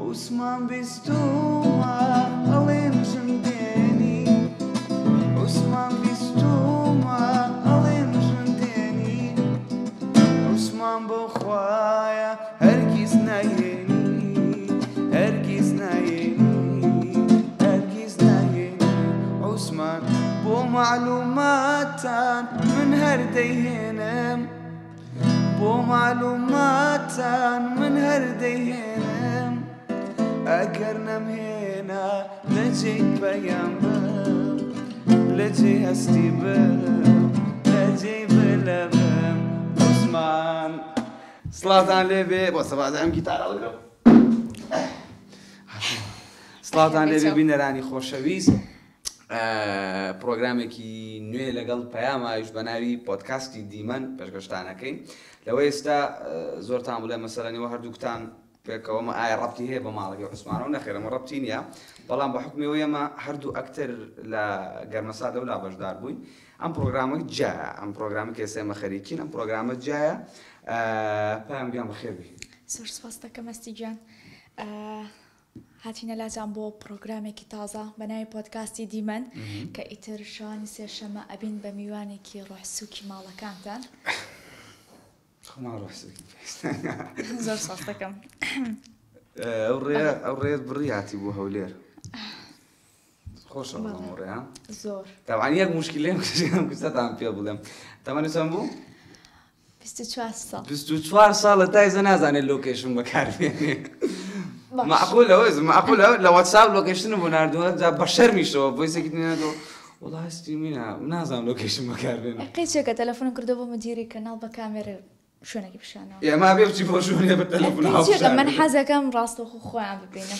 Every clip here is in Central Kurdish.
عثمان بستوما ألين جنديني عثمان بستوما ألين جنديني عثمان بخوايا هرگز نيني هرگز نيني هرگز نيني عثمان بو معلوماتان من هرديهنم بو معلوماتان من هرديهنم أقرنم هنا لجيت بيام لجي هستي لجي بلبم عثمان صلاة على النبي بس بعد عم جيتار ألقى صلاة على النبي بينراني خوشويس پرۆگرامێکی نوێ لەگەڵ پەیامایش بە ناوی پۆدکاستی دیمەن پێشکەشتانەکەین لەوەی ئێستا زۆرتان بڵێ مەسەلەنەوە هەردووکتان پێکەوەمە ئایا ڕەبتی هەیە بە ماڵەکەی عوسمانەوە نەخێرەمە ڕەبتی نییە بەڵام بە حکمی ئەوەی ئێمە هەردوو ئەکتەر لە گەرمەسا دەولا بەشدار بووین ئەم پرۆگرامە جایە ئەم پرۆگرامە کە ئێستا ئێمە خەریکین ئەم پرۆگرامە جایە پەیام گیان بەخێر بی زۆر سپاس دەکەم ئەستی گیان هاتینە لاجان بۆ پرۆگرامێکی تازە بە ناوی پۆدکاستی دیمەن کە ئیتر شانی سێشەمە ئەبین بە میوانێکی ڕۆحسووکی ماڵەکانتان زۆر سپاس دەکەم ئەو ڕێت بڕی هاتی بوو هەولێر خۆشە بەڵام ڕێ زۆر تاوان یەک موشکیلێم کەستان پێ بڵێم تەمەنی چەند بوو 24 ساڵ 24 ساڵە تایزە نازانێت لۆکیشن بەکاربێنێ معقولە لە واتساپ لۆکیشن بۆ ناردووە جا بە شەرمیشەوە بۆیسێکی نێنێتەوە وڵا هەستی مینە نازانم لۆکیشن بەکاربێنێ قیچێکە تەلەفۆنم کردو بۆ مدیری کەناڵ بە کامێرە شوێنێکی پیشانەوە ئێمە بێ بچی بۆ شوێنێ بە تەلەفۆن هاوشار من حەزەکەم ڕاستەوخۆ خۆیان ببینم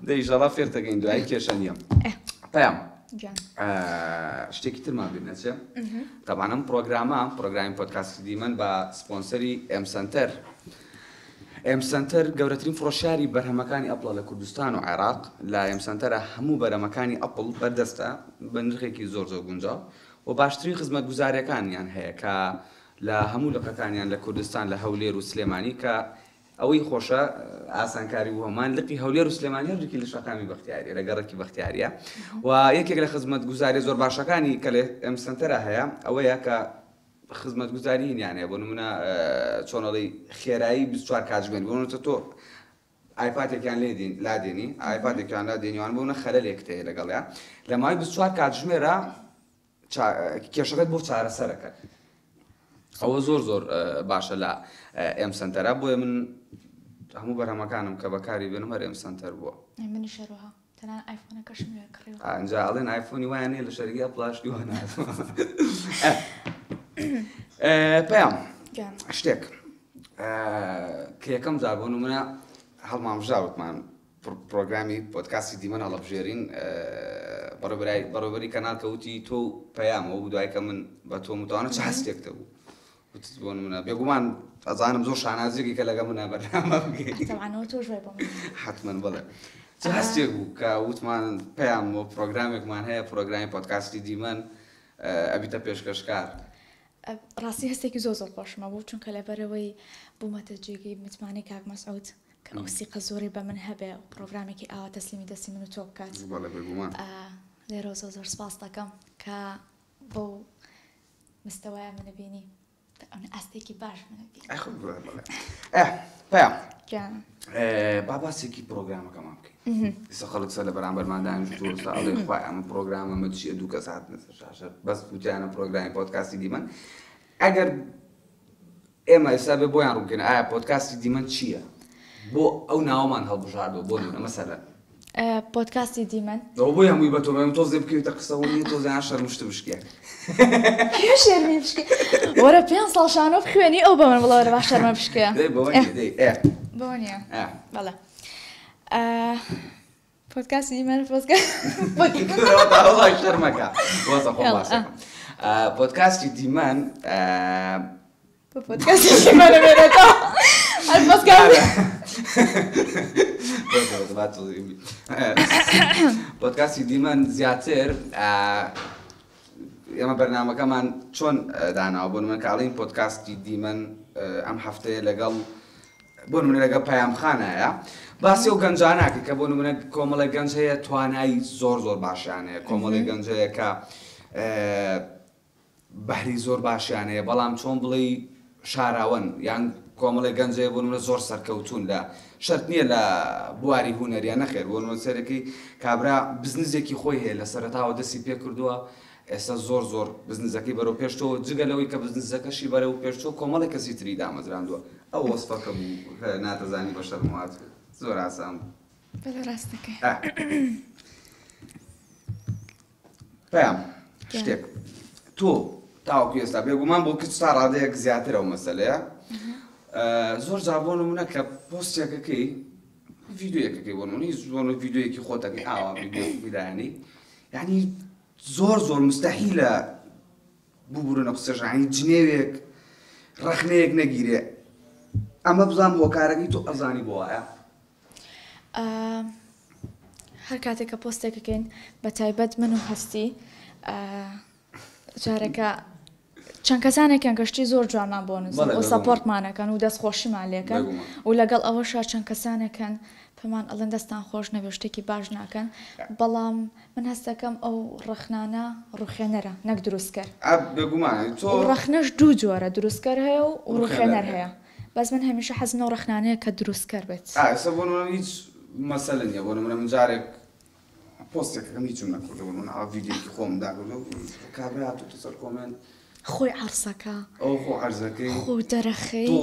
دەیژەڵا فێر دەکەین دوای کێشە نییە پەیام گیان شتێکی ترمان بینەچێ طبعاً ئەم پرۆگرامی پۆدکاستی دیمەن بە سپۆنسەری ئێم سەنتەر ئێم سەنتەر گەورەترین فڕۆشیاری بەرهەمەکانی ئەپڵە لە کوردستان و عێراق لە ئێم سەنتەرە هەموو بەرهەمەکانی ئەپڵ بەردەستە بە نرخێکی زۆر گونجاو و باشترین خزمەتگوزاریەکانیان هەیە کە لە هەموو لقەکانیان لە کوردستان لە هەولێر و سلێمانی کە ئەوەی خۆشە ئاسانکاری و هەمان لقی هەولێر و سلێمانی هەردووکی لە شەقامی بەختیاری لە گەڕێکی بەختیاریە و یەکێک لە خزمەتگوزاری زۆر باشەکانی کە لە ئێم سەنتەرە هەیە ئەوەیە کە خزمەتگوزاری یانێ بۆ نمونە چۆنەڵی خێرایی 24 کاتژمێر بۆنتە تۆ ئایپاتێکیان لادێنی ئایپاتێکیان لادێنیوان بۆنە خەلەلێک هەیە لەگەڵیا لە ماوەی 24 کاتژمێرە کێشەکەت بۆ چارەسەرەکە ئەوە زۆر باشە لە ئێم سەنتەرە بۆیە من هەموو بەرهەمەکانم کە بەکاری بێنم هەر ئێم سەنتەر بووە منی شەروها تەنان ئایفۆنەکەشم لێ کڕیوە ئەنجا ئەڵێن ئایفۆنی وایە لە شەرگی پلاشتی واناتوە پەیام شتێک کە یەکەم جار بۆ نمونە هەڵمامژاوتمان پرۆگرامی پۆدکاستی دیمەن هەڵەبژێرین بەڕێوەبەری کەناڵ کەوتی تۆ پەیامەوە بوو دوای کە من بە تۆ متوانە چه هەستێکتە بوو وتت بۆ نمونە بێگومان ئەزانم زۆر شانازێکی کە لەگە منە بەرنامە بگەیت حتمەن بڵێ چه هەستێک بوو کە وتمان پەیامەوە پرۆگرامێکمان هەیە پرۆگرامی پۆدکاستی دیمەن ئەبیتە پێشکەشکار ڕاستی هەستێکی زۆر خۆشمە بوو چونکە لەبەرەوەی بوومەتە جێگەی متمانەی کاک مەسعود کە ئەو سیقە زۆری بە من هەبێ و پرۆگرامێکی ئاوا تەسلیمی دەستی من و تۆ بکات لێرە زۆر سپاس دەکەم کە بۆ مستەوایە منە بینی ئەستێکی باش منە پەیام باباسێکی پرۆگرامەکەمان بکەین ئێستا خەڵک سەر لە بەرامبەرماندان تۆستا ئەڵێ خوای ئەمە پرۆگرامەمە چییە دوو کەس هاتنە سەر شاشە بەس وتیانە پرۆگرامی پۆدکاستی دیمەن ئەگەر ئێمە ئێستا بێ بۆیان ڕووبکەین ئایا پۆدکاستی دیمەن چییە بۆ ئەو ناوەمان هەڵبژاردەوە بۆ نمونە مەسەلەن پۆدکاستی دیمەن ئەو بۆی هەمووی بە تۆ تۆزێ بکەویتە قسەوەنی تۆزیان شەرمشت بشکێ شەرمی بشکێ وەرە 5 ساڵ شانۆ بخوێنی ئەو بە من بڵاوەرە باش شەرمە بشکێ بۆ نییە بەڵێ پۆدکاستی دیمەن شەرمەکە پۆدکاستی دیمەن پۆدکاستی دیمەنە بێنێتەوە پۆدکاستی دیمەن زیاتر ئێمە بەرنامەکەمان چۆن داناوە بۆ من کاڵین پۆدکاستی دیمەن ئەم هەفتەیە لەگەڵ بۆ نمونە لەگەڵ پەیامخانایە باسی ئەو گەنجاناکە کە بۆ نمونە کۆمەڵی گەنج هەیە توانایی زۆر باشیان هەیە کۆمەڵی گەنج هەیە کە بەهری زۆر باشیان هەیە بەڵام چۆن بڵێ شاراون یان کۆمەڵی گەنج هەیە بۆ نمونە زۆر سەرکەوتوون لە شەرت نییە لە بواری هونەریان نەخێر بۆ نمونە سەرەکەی کابرا بزنسێکی خۆی هەیە لە سەرەتاوە دەستی پێ کردووە ئێستا زۆر بزنسەکەی بەرەو پێشتەوە جگە لەوەی کە بزنسەکەشی بەرەو پێشتەوە کۆمەڵی کەسی تری دامەزراندووە ئەو وەسفەکە بوو ناتەزانی بە شەرمات زۆر ئاسان بەڵێ ڕاستەکەی پەیام شتێک تۆ تاوەکو ئێستا بێگومان بۆ کچ تا ڕادەیەک زیاتر ئەو مەسەلەیە زۆر جار بۆ نمونە کە پۆستێکەکەی ڤیدیۆیەکەکەی بۆ نمونە هیچ زۆر ڤیدیۆیەکی خۆتەکەی ئاوا ڤیدیۆیانی یعنی زۆر مستەحیلە ببوورنە قسەش یعنی جنێوێک ڕەخنەیەک نەگیرێ ئەمە بزانم هۆکارەکەی تۆ ئەزانی بۆ وایە هەر کاتێک کە پۆستێکەکەین بە تایبەت من و هەستی جارێکە چەند کەسانێکیان گەشتی زۆر جوانمان بۆ نووسن و سەپۆرتمانەکەن و دەستخۆشیمان لێکەن و لەگەڵ ئەوەشا چەند کەسانێکن پێمان ئەڵێن دەستان خۆش نەبێ شتێکی باش ناکەن بەڵام من هەست دەکەم ئەو ڕەخنانە ڕوخێنەرە نەک دروستکەر ڕەخنەش دوو جۆرە دروستکەر هەیە و ڕوخێنەر هەیە بەس من هەمیشە حەزم لەو ڕەخنانەیە کە دروستکەر بێت ئێستا بۆ نمونە هیچ مەسەلە نییە بۆ نمونە من جارێک پۆستێکەکەم هیچم نەکردەوە من ڤیدیۆیەکی خۆم داکردەوە کابرا هاتووەتە سەر کۆمنت خۆی عەرزەکە ئەو خۆ عەرزەکەی خۆ دەرەخەی تۆ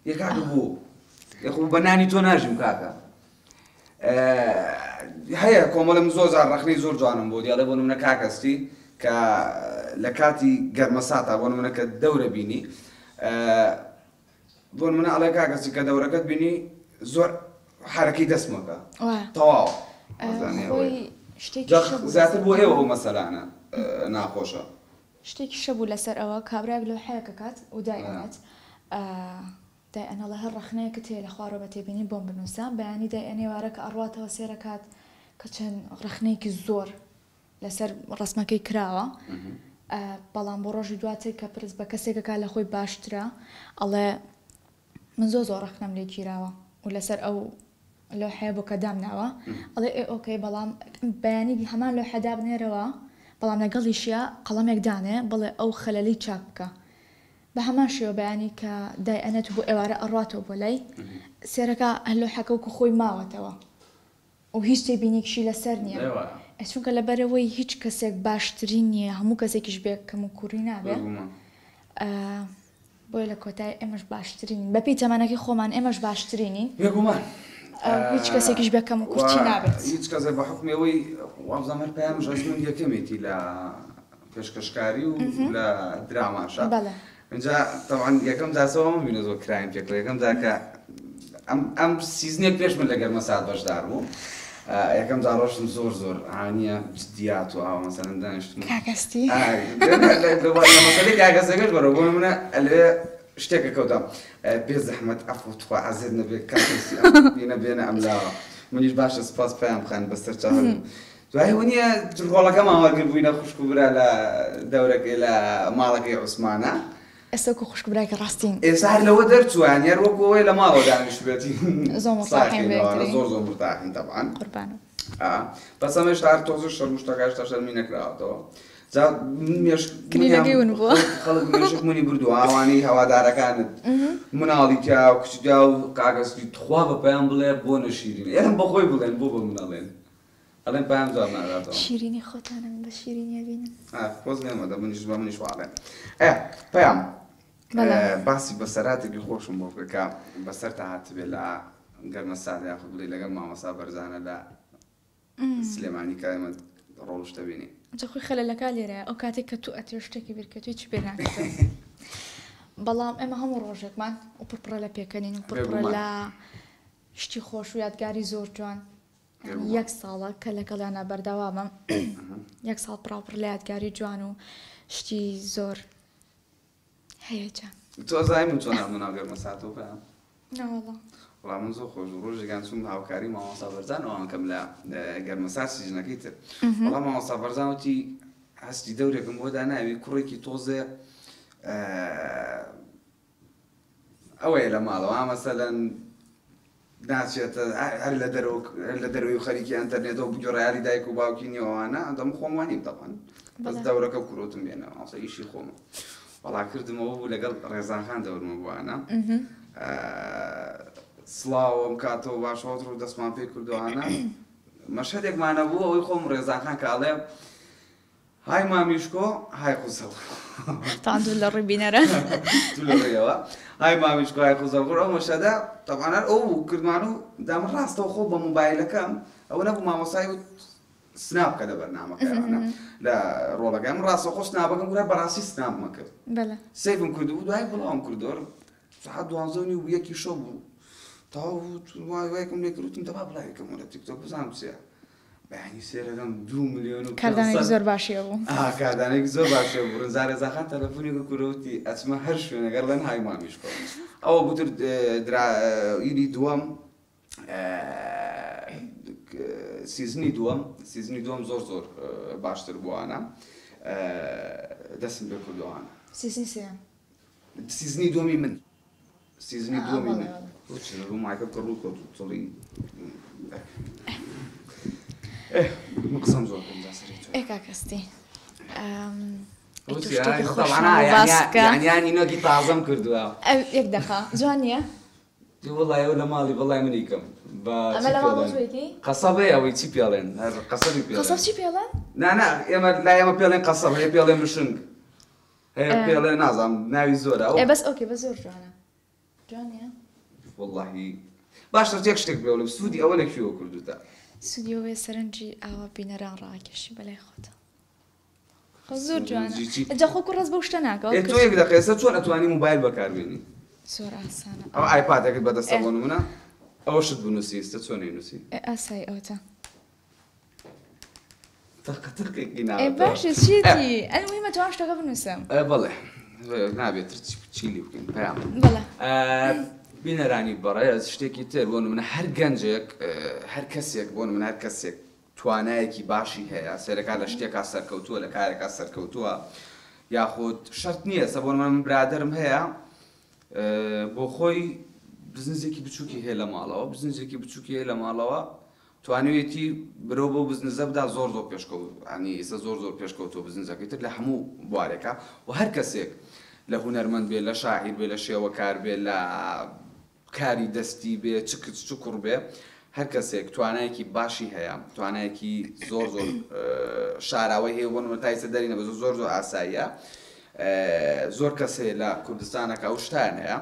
یەکاکە بوو یەخۆ بە نانی تۆ ناژیم کاکە هەیە کۆمەڵم زۆر جار ڕەخنەی زۆر جوانم بۆ دیاڵێ بۆ نمونە کاکەستی کە لە کاتی گەرمەساتا بۆ نمونە کە دەورە بینی بۆ نمونە ئەڵێ کاکەسی کە دەورەکەت بینی زۆر حرەکەی دەستمەکە تەواو زیاتر بۆ ئێوە ئەو مەسەلانە ناخۆشە شتێکی شەبوو لەسەر ئەوە کابراک لەو حەیەکە کات و دایەنێت دایئەنەڵە هەر ڕەخنەیەکە تێ لە خوارەوە بە تێبینی بۆم بنووسان بەیانی دایئەنێوارە کە ئەڕواتەوە سێرەکات کە چەند ڕەخنەیەکی زۆر لەسەر ڕسمەکەی کراوە بەڵام بۆ ڕۆژی دواتر کە پرس بە کەسێکەکە لە خۆی باشترە ئەڵێ من زۆر ڕەخنەم لێ گیراوە و لەسەر ئەو لەو حەیە بۆ کە دامناوە ئەڵێ ئۆکەی بەڵام بەیانی هەمان لەو حەدا بنێرەوە بەڵام لەگەڵیشیە قەڵەمێک دانێ بڵێ ئەو خەلەلی چاک بکە بە هەمان شێوە بەیانی کە دایئەنێت بۆ ئێوارە ئەڕاتەوە بۆ لای سێرەکە هەلۆ حەکەوکو خۆی ماوەتەوە و هیچ تێبینێکشی لەسەر نییە چونکە لەبەرەوەی هیچ کەسێک باشترین نییە هەموو کەسێکیش بێ کەم و کوڕی نابێت بۆی لە کۆتای ئێمەش باشترین بەپی تەمەنەکەی خۆمان ئێمەش باشترینین هیچ کەسێکیش بێکەم و کورتی نابێت هیچ کەسێ بە حکمەوەی وابزانەر پێیان ژەزمون یەکەمێتی لە پێشکەشکاری و لە دراماشە اینجا طبعا یەکەم جاسەوە من بینە زۆر کرایم پێکڵ یەکەم جاکە ئەم سیزنێک پێش من لە گەرمەسات بەشدار بوو یەکەم جا ڕۆشتم زۆر ئاهەنیە جدیات و ئاوا مەسەلەن دانیشتم کاکەستی مەسەلەی کاکەسەکەش بەرەوە بۆ نمونە ئەلێ شتێکە کەوتم بێ زەحمەت ئەفو تخوا عەزیز نەبێت کاکەسی بێنە ئەملاوە منیش باشە سپاس پێیان بخەن بەسەر چاوەڕ دوای وەنیە ڕۆڵەکەمان وەرگر بووینە خوشک و برا لە دەورەکەی لە ماڵەکەی عوسمانە ئێستا کە خوشک براکە ڕاستین ئێستا هەر لەوە دەرچووان یار وەکەوەی لە ماڵەوە دانیشت بێتی زۆر مرتاحین طبعا بەس ئەمە هێشتا هەر تۆزە شەرموشتەکە هێشتا شەرمی نەکراوەتەوە خەڵک مێشکمونی بردووە ئەوانەی هەوادارەکانت مناڵی تیا و کچیا و کاگەستی تخوا بە پێیان بڵێ بۆ نەشیرین ئێرم بەخۆی بڵێن بۆ مناڵێن ئەڵێن پێیان زۆر ناگاتەوە شیرینی خۆتانە من بە شیرینیە بینم خۆز لێمەدە منیش واڵێن پێیام باسی بەسەراتێکی خۆشم بۆ بکە بەسەر تا هاتبێ لە گەرمەسات یاخود بڵێ لەگەڵ مامەسا بەرزانە لە سلێمانی کە ئێمە ڕۆڵشتە بینی خۆی خەلەلەکە لێرەیە ئەو کاتێک کە تو ئەتێ شتێکی بیرکەوی چ پێ ناکەن بەڵام ئێمە هەموو ڕۆژێکمان و پڕپڕە لە پێکەنین و پڕپڕە لە شتی خۆش و یادگاری زۆر جوان یەک ساڵە کە لەگەڵیانە بەردەوامە یەک ساڵ پڕاوپڕ لە یادگاری جوان و شتی زۆر هەیەجان تۆ زای من چۆن هاتمە ناو گەرمەساتەوە پێیان نەوەڵڵا وڵام من زۆر خۆش ڕۆژێکان چوون هاوکاری مامۆستا بەرزان ئەوان کەم لە گەرمەسات سیژنەکەی تر وەڵام مامۆستا بەرزان وتی هەستی دەورێکم بۆ داناوی کوڕێکی تۆزێ ئەوەیە لە ماڵەوە مەسەلەن ناچێتە هەر لە دەروی خەریکی ئەنتەرنێتەوە بگۆڕیاری دایک و باوکی نیەوانە دەم خۆموانیم دەڵێن بەس دەورەکە و کوڕوتم بێنەوە ئاسە ئیشی خۆمە بەڵاکردمەوە بوو لەگەڵ ڕێزانخان دەورمە بووانە سڵاوم کاتەوە باشەوە ڕوو دەستمان پێ کردوانە مەشهدێکمانە بوو ئەوەی خۆم ڕێزانخان کاڵێ های مامیشکۆ های قوزەڵ تاان دوو لە ڕووی بینەرە لەڕێەوە های مامیشکۆ های قوزەڵ ئەو مەشەدا تەوانە ئەو کردمان و دام ڕاستەوە خۆ بە مۆبایلەکەم ئەوە نەبوو مامۆسای و سناپکە لە بەرنامەکەیانە لە ڕۆڵەکەم ڕاستە خۆ سناپەکەم گورە بەڕاستی سناپمە کرد سیفم کردبوو دوای بڵاوم کردووە ساعت 12 و یەکی شەو بوو تاو وایەکەم لێ کردوتم دەبا بڵاوێکەم لە تیکتۆک بزانم چییە بەیانی سێرەکەم 2 ملیۆن و کاردانێکی زۆر باشیە بوو کاردانێکی زۆر باشە بوو ڕزارێ زاخان تەلەفۆنێکی کوورەوتی ئەچمە هەر شوێنەگەر لەن های مامیشکۆ ئەوە بوتر ئیری دووەم سیزنی دووەم زۆر باشتر بووانە دەستم پێ کردووانە سیزنی دووەمی من سیزنی دووەمی من ڕووماکە کە ڕوو کەوت چڵی قسەم زۆر کاکەستی ینی نۆکی تازەم کردووە یەک دەخە جوان نییە؟ وڵای ئەو لە ماڵی بەڵای منیکەم قەسەبەیە ئەوەی چی پێڵێن قەسەب چی پێڵێن؟ نانا ئێمە لای ئێمە پێڵێن قەسەب هەیە پێڵێن مشنگ هەیە پێڵێن نازانم ناوی زۆرە بەس ئۆکێ بە زۆر جوانە جوان نییە؟ وەڵڵاهی باشتر تێک شتێک بێڵم سوودی ئەوە لەکوێوە کردوتە سوودی ئەوەیە سەرنجی ئاوا بینەران ڕاکێشی بەلای خۆتە زۆر جوانە ئەجا خۆ ڕاست بەو شتە ناکەوە تۆ یەک دەقێسە چۆن ئەتوانی موبایل بەکاربێنی زۆر ئاسانە ئەو ئایپادێکت بەدەستە بۆ نمونە ئەوە شت بنووسی ئێستا چۆن نووسی ئاسایی ئەوتە تەقەتەقێکی باشە چیتی ئەلموهیمە توان شتەکە بنووسم بەڵێ نابێتتر چیلی بکەین پێیان بەڵێ بینەرانی بەڕێز شتێکی تر بۆ منە هەر گەنجێک هەر کەسێک بۆ من هەر کەسێک توانایەکی باشی هەیە سێرەکە لە شتێکا سەرکەوتووە لە کارێکا سەرکەوتووە یاخود شەرت نییە سە بۆ من برادرم هەیە بۆ خۆی بزنزێکی بچووکی هەیە لە ماڵەوە بزنزێکی بچووکی هەیە لە ماڵەوە توانوێتی برەو بۆ بزنزە بدا زۆر پێشکەوت ئەنی ئێستا زۆر پێشکەوتەوە بزنزەکەی تر لە هەموو بوارێکە و هەر کەسێک لە هونەرمەند بێ لە شاعیر بێ لە شێوە کار بێ لە کاری دەستی بێ چ کوڕ بێ هەر کەسێک توانایەکی باشی هەیە توانایەکی زۆر شاراوەی هەیە بۆن تایسە دەرینە بە زۆر ئاساییە زۆر کەس هەیە لە کوردستانەکە ئەو شتان هەیە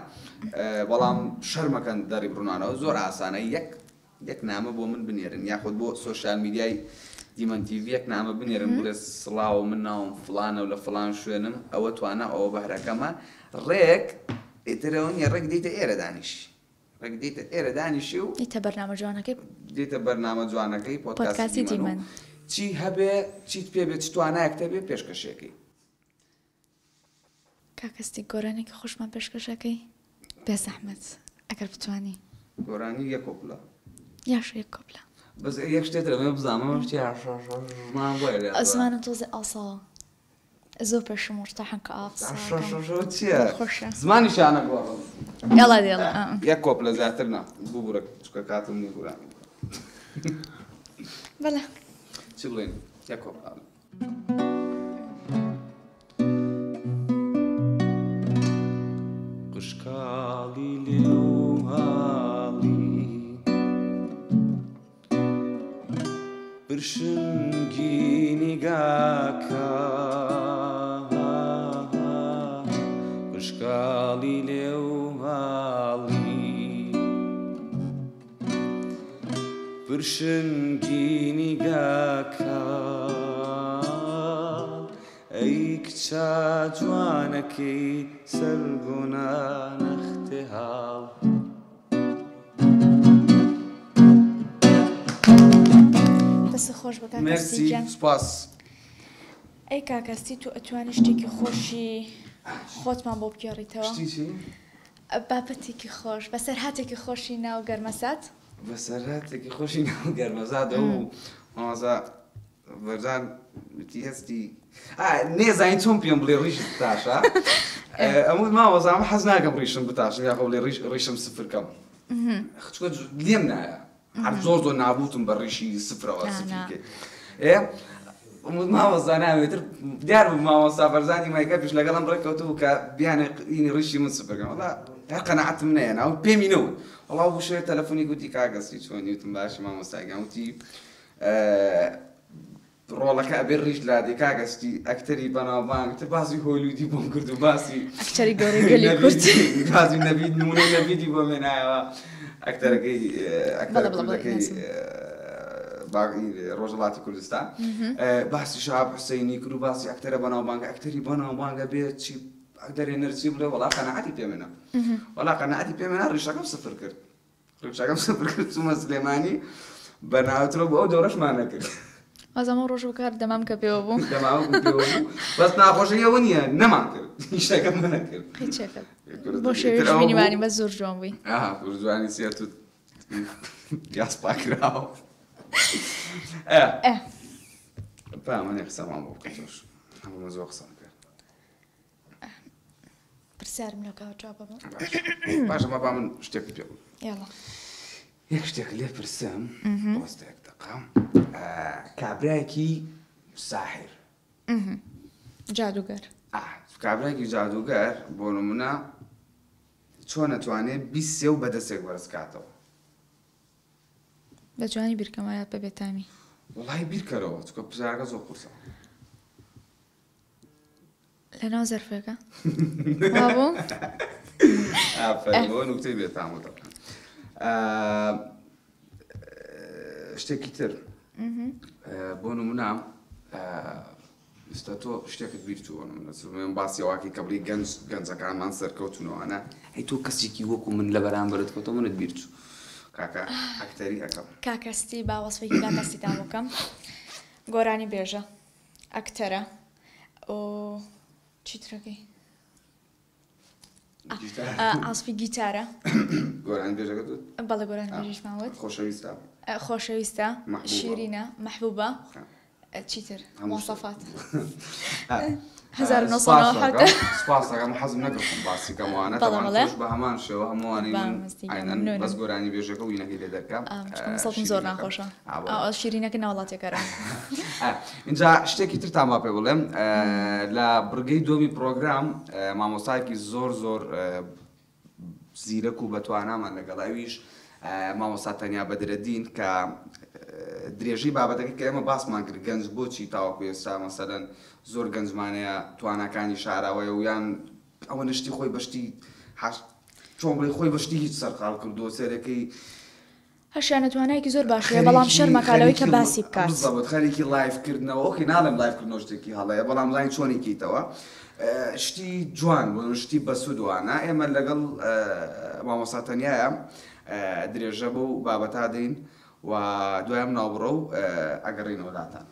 بەڵام شەرمەکەن دەری بڕوانەوە زۆر ئاسانە یەک نامە بۆ من بنێرن یاخود بۆ سۆشیال میدیای دیمەن تیڤ یەک نامە بنێرن بڵێ سڵاو من ناوم فڵانە و لە فڵان شوێنم ئەوە توانە ئەوە بەهرەکەمە ڕێک ئێترەوە نیە ڕێک دیتە ئێرە دانیشی ڕێک دیتە ئێرە دانیشی و دیتە بەرنامە جوانەکەی دیتە بەرنامە جوانەکەی پۆدکاستی دیمەن چی هەبێ چیت پێ بێت توانایەکتە بێ پێشکەشێکی کاکەستی گۆرانێکی خۆشمان پێشکەشەکەی بێ زەحمەت ئەگەر بتوانی گۆرانی یەک کۆپڵە یاش یەک کۆپڵە بەس یەک شتێت لەمێ بزانمە شتی ئەزمانم تۆزێ ئاساوە زۆر پێشم ورتاحن کە چییە زمانی شانە گۆڕم یاڵا دێڵە یەک کۆپڵە زیاتر نا ببوورە چکە کاتم نیە گۆران بەڵێ چی بڵێن یەک کۆپڵە قشقاڵی لێوهاڵی برشنگینی گاکە قشقاڵی لێوهاڵی برشنگینی گاکە ئەی کچە جوانەکەی سەرگۆنا نەختێ هاڵ دەست خۆش بە کاکەستی گیان سوپاس ئەی کاکەستی تو ئەتوانی شتێکی خۆشی خۆتمان بۆ بگێڕیتەوە بابەتێکی خۆش بەسەر هاتێکی خۆشی ناو گەرمەسات بەسەر هاتێکی خۆشی ناو گەرمەزادە و مامەزا وەرزان وتی هەستی نێزانین چۆن پێم بڵێ ڕیژ تاشە أمود ما وزعم حزناك بريشم بتاعش يا قولي ريشم صفر كم شو اليومنا عرض زور نابوتم بريشي صفر أو صفر كي إيه أمود ما وزعنا ويتر ديار ما وصا برزاني ما يكفيش لقلم بركوتو كبيان يعني ريشي من صفر كم والله قناعت مني أنا أو بيمينو والله أبو شوية تلفوني قلت كاغسي شوني وتمباش ما وصاقا وتي رولك أبريش لادي كاغستي أكتري بنا بانك تباسي هوليودي بونكرد باسي أكتري قولي قولي كرت باسي نبي نموني نبي دي بمنايا أكتر كي أكتر كي باقي روجلاتي كردستان باسي شاب حسيني كرو باسي أكتر بنا بانك أكتري بنا بانك بيت شي أقدر نرسم له والله قناعتي بيمنا والله قناعتي بيمنا ريشاكم صفر كرت ريشاكم صفر كرت ثم سليماني بنا أتربو أو دورش ما نكر هذا مو روجو كار دمام كبيوبو دمام كبيوبو بس ناقوش يونيا نما كر يشاكم ما نكر هيك شكل بوشيش مني ماني بس زور جوانبي زورجواني سيرتو ياس باكراو فاهم أنا خسام عم بقولش عم بزوق خسام برسال من لقاء جابه باش ما بعمل اشتكي بيقول يلا يشتكي ليه برسام بس دقيقة كابراكي ساحر جادوگر كابراكي جادوگر بونو منا چۆن ئەتوانێت بیست سێ و بەدەستێک وەرزکاتەوە بەجوانی بیرکەمایات بە بێتامی وڵای بیرکەرەوە چکە پزارەکە زۆر قورسە لەناو زەرفەکە وابوو ئافەرەوە نوکتەی بێتامەوە شتێکی تر بۆ نمونە ئێستا تۆ شتێکت بیرچووە من باسی ئەواکی کە بڵی گەنجەکانمان سەرکەوتونەوەنە هەی تۆ کەسێکی وەکو من لە بەرامبەرت کەوتە منت بیرچوو کاکە ئەکتەری ئەەکەم کاکەستی باوەسفێکی کاکەستیتان بکەم گۆرانی بێژە ئەکتەرە چیترەکەی ئاسفی گیتارە گۆرانی بێژەکە بەڵێ گۆرانی بێژیش ماوەت خۆشەویستە شیرینە مەحبوبە چیتر مواصفات 1990 سپاس دەکەم حەزم نەکردم باسی کەموانە تەوان بە هەمان شێوە هەمووانی من بەس گۆرانی بێژەکە و وینەکەی لێ دەکەم سەڵم زۆر ناخۆشە شیرینەکە ناوڵاتێکەکەرە اینجا شتێکی ترتان با پێ بڵێم لە بڕگەی دومی پرۆگرام مامۆستایەکی زۆر زۆر زیرەک و بەتوانامان لەگەڵاویش مامۆستا تەنیا بەدرەدین کە درێژی بابەتەکە کە ئێمە باسمان کرد گەنج بۆچی تاوەکو ئێستا مەسەلەن زۆر گەنجمانەیە تواناکانی شاراوەیە و یان ئەوە نشتی خۆی بەشتی چۆن بڵێ خۆی بەشتی هیچ سەرقاڵ کردو سێرەکەی هەشیان توانایەکی زۆر باشەیە بەڵام شەرمەکالەوەی کە باسی بکات بزەبەت خەریکی لایفکردنەوە ئۆکەی ناڵێم لایفکردنەوە شتێکی هەڵەیە بەڵام زانی چۆنێکیتەوە شتی جوان بۆ شتی بەسوودوانە ئێمە لەگەڵ مامۆستا تەنیایە درێژە بۆ و بابەتا دەین و دوایام ناوبڕە و ئەگەڕێنەوە وڵاتان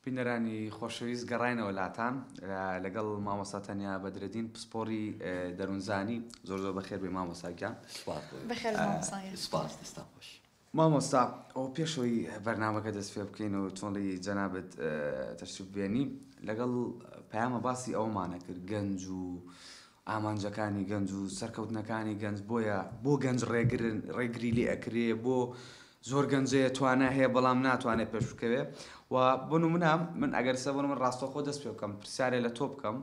بینەرانی خۆشەویست گەڕاینەوە وڵاتان لەگەڵ مامۆستا تەنیا بەدرەدین پسپۆری دەروونزانی زۆر زۆر بەخێر بێ مامۆستاگیان سپاس دەستا خۆش مامۆستا ئەو پێشەوەی بەرنامەکە دەست پێ بکەین و چۆنڵی جەنابەت تەشریف بێنی لەگەڵ پەیامە باسی ئەومانە کرد گەنج و ئامانجەکانی گەنج و سەرکەوتنەکانی گەنج بۆ گەنج ڕێگری لێ ئەکرێ بۆ زۆر گەنجەیە توانە هەیە بەڵام ناتوانێت پێش بکەوێ و بۆ نمونە من ئەگەر سەبوون من ڕاستەخۆ دەست پێ بکەم پرسیارێ لە تۆ بکەم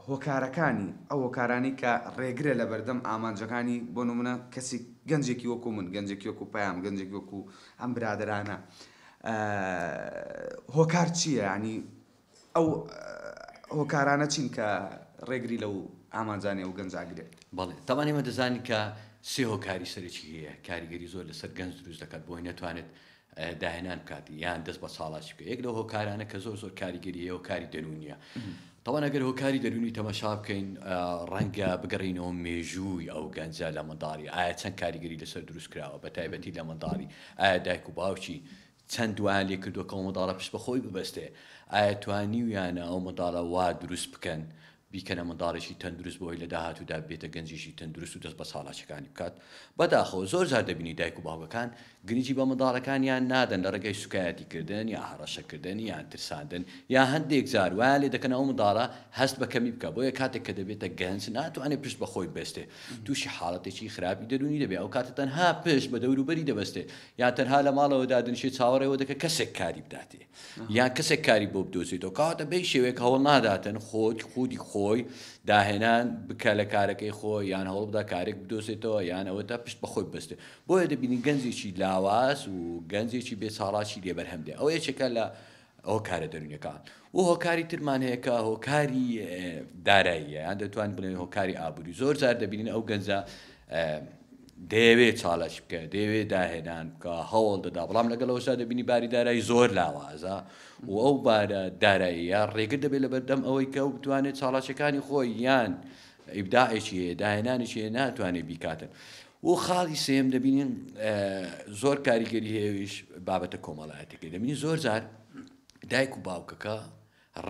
هۆکارەکانی ئەو هۆکارانی کە ڕێگرە لە بەردەم ئامانجەکانی بۆ نمونە کەسی گەنجێکی وەکو من گەنجێکی وەکو پەیام گەنجێکی وەکو ئەم برادرانە هۆکار چییە ینی ئەو هۆکارانە چین کە ڕێگری لەو ئامانجانێ و گەنجاگرێت بەڵێ تەوان ئێمە دەزانی کە سێ هۆکاری سەرەکی هەیە کاریگەری زۆر لەسەر گەنج دروست دەکات بۆی نەتوانێت داهێنان بکات یان دەست بە ساڵاتی بکە یەک لەو هۆکارانە کە زۆر زۆر کاریگەری هەیە هۆکاری دەرونیە تەوان ئەگەر هۆکاری دەرونی تەماشا بکەین ڕەنگە بگەڕینەوە مێژووی ئەو گەنجە لە منداڵی ئایا چەند کاریگەری لەسەر دروست کراوە بە تایبەتی لە منداڵی ئایا دایک و باوکی چەند دوایان لێ کردووە کە ئەو منداڵە پشت بەخۆی ببەستێ ئایا توانیویانە ئەو منداڵە وا دروست بکەن بیکەنە منداڵێکی تەندروست بۆی لە داهاتوودا بێتە گەنجیشی تەندروست و دەست بە ساڵاچەکانی بکات بەداخەوە زۆر جار دەبینی دایک و باوکەکان گرنگی بە منداڵەکانیان نادەن لە ڕێگەی سوکایەتیکردن یا هەڕەشەکردن یان ترساندن یا هەندێک جار وایە لێ دەکەن ئەو منداڵە هەست بە کەمی بکە بۆیە کاتێک کە دەبێتە گەنج ناتوانێت پشت بەخۆی بەستێ تووشی حاڵەتێکی خراپی دەرونی دەبێت ئەو کاتە تەنها پشت بە دەوروبەری دەبەستێ یا تەنها لە ماڵەوە دادنشێت چاوەڕێەوە دەکە کەسێک کاری بداتێ یان کەسێک کاری بۆ بدۆزێتەوە کاتە بەی شێوەیەک هەوڵ ناداتن خودی خۆی داهێنان بکە لە کارەکەی خۆی یان هەوڵ بدا کارێک بدۆزێتەوە یان ئەوە تا پشت بەخۆی بەستێ بۆیە دەبینی گەنجێکی لاواز و گەنجێکی بێساڵاتی لێبەرهەمدێ ئەو یەکێکە لە ئەو کارە دەرونیەکان و هۆکاری ترمان هەیە کە هۆکاری داراییە یان دەتوان بڵێن هۆکاری ئابووری زۆر جار دەبینین ئەو گەنجە دەیەوێت چاڵەش بکە دەیەوێت داهێنان بکە هەوڵ دەدا بەڵام لەگەڵەوەشا دەبینی باری دارایی زۆر لاوازە و ئەو بارە داراییە ڕێگر دەبێت لە بەردەم ئەوەی کە بتوانێت چاڵاشەکانی خۆی یان ئیبداعێکی هەیە داهێنانێکی هەیە ناتوانێت بیکاتن و خاڵی سێم دەبینین زۆر کاریگەری هەیەویش بابەتە کۆمەڵایەتەکەی دەبینی زۆر جار دایک و باوکەکە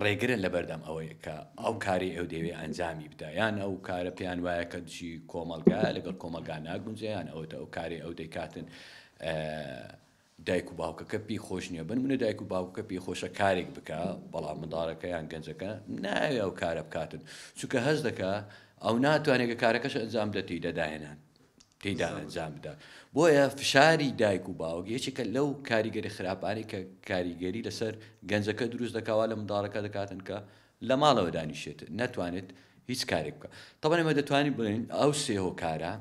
ڕێگرن لە بەردەم ئەوەیە کە ئەو کاری ئەو دەوێت ئەنجامی بدە یان ئەو کارە پێیان وایە کە دژی کۆمەلگا لەگەڵ کۆمەلگا ناگونجێ یان ئەوەتە ئەو کاری ئەو دەیکاتن دایک و باوکەکە پێی خۆش نییە بنمونە دایک و باوکە پێی خۆشە کارێک بکە بەڵام منداڵەکە یان گەنجەکە ناوێ ئەو کارە بکاتن چونکە هەز دەکە ئەو ناتوانێت کە کارەکەش ئەنجام بدە تێیدا داهێنان تێیدا ئەنجام بدە بۆیە فشاری دایک و باوک یەکێکە لەو کاریگەری خراپانی کە کاریگەری لەسەر گەنجەکە دروست دەکاوە لە منداڵەکە دەکاتن کە لە ماڵەوە دانیشێت نەتوانێت هیچ کارێک بکە طبعا ئێمە دەتوانین بڵێن ئەو سێ هۆکارە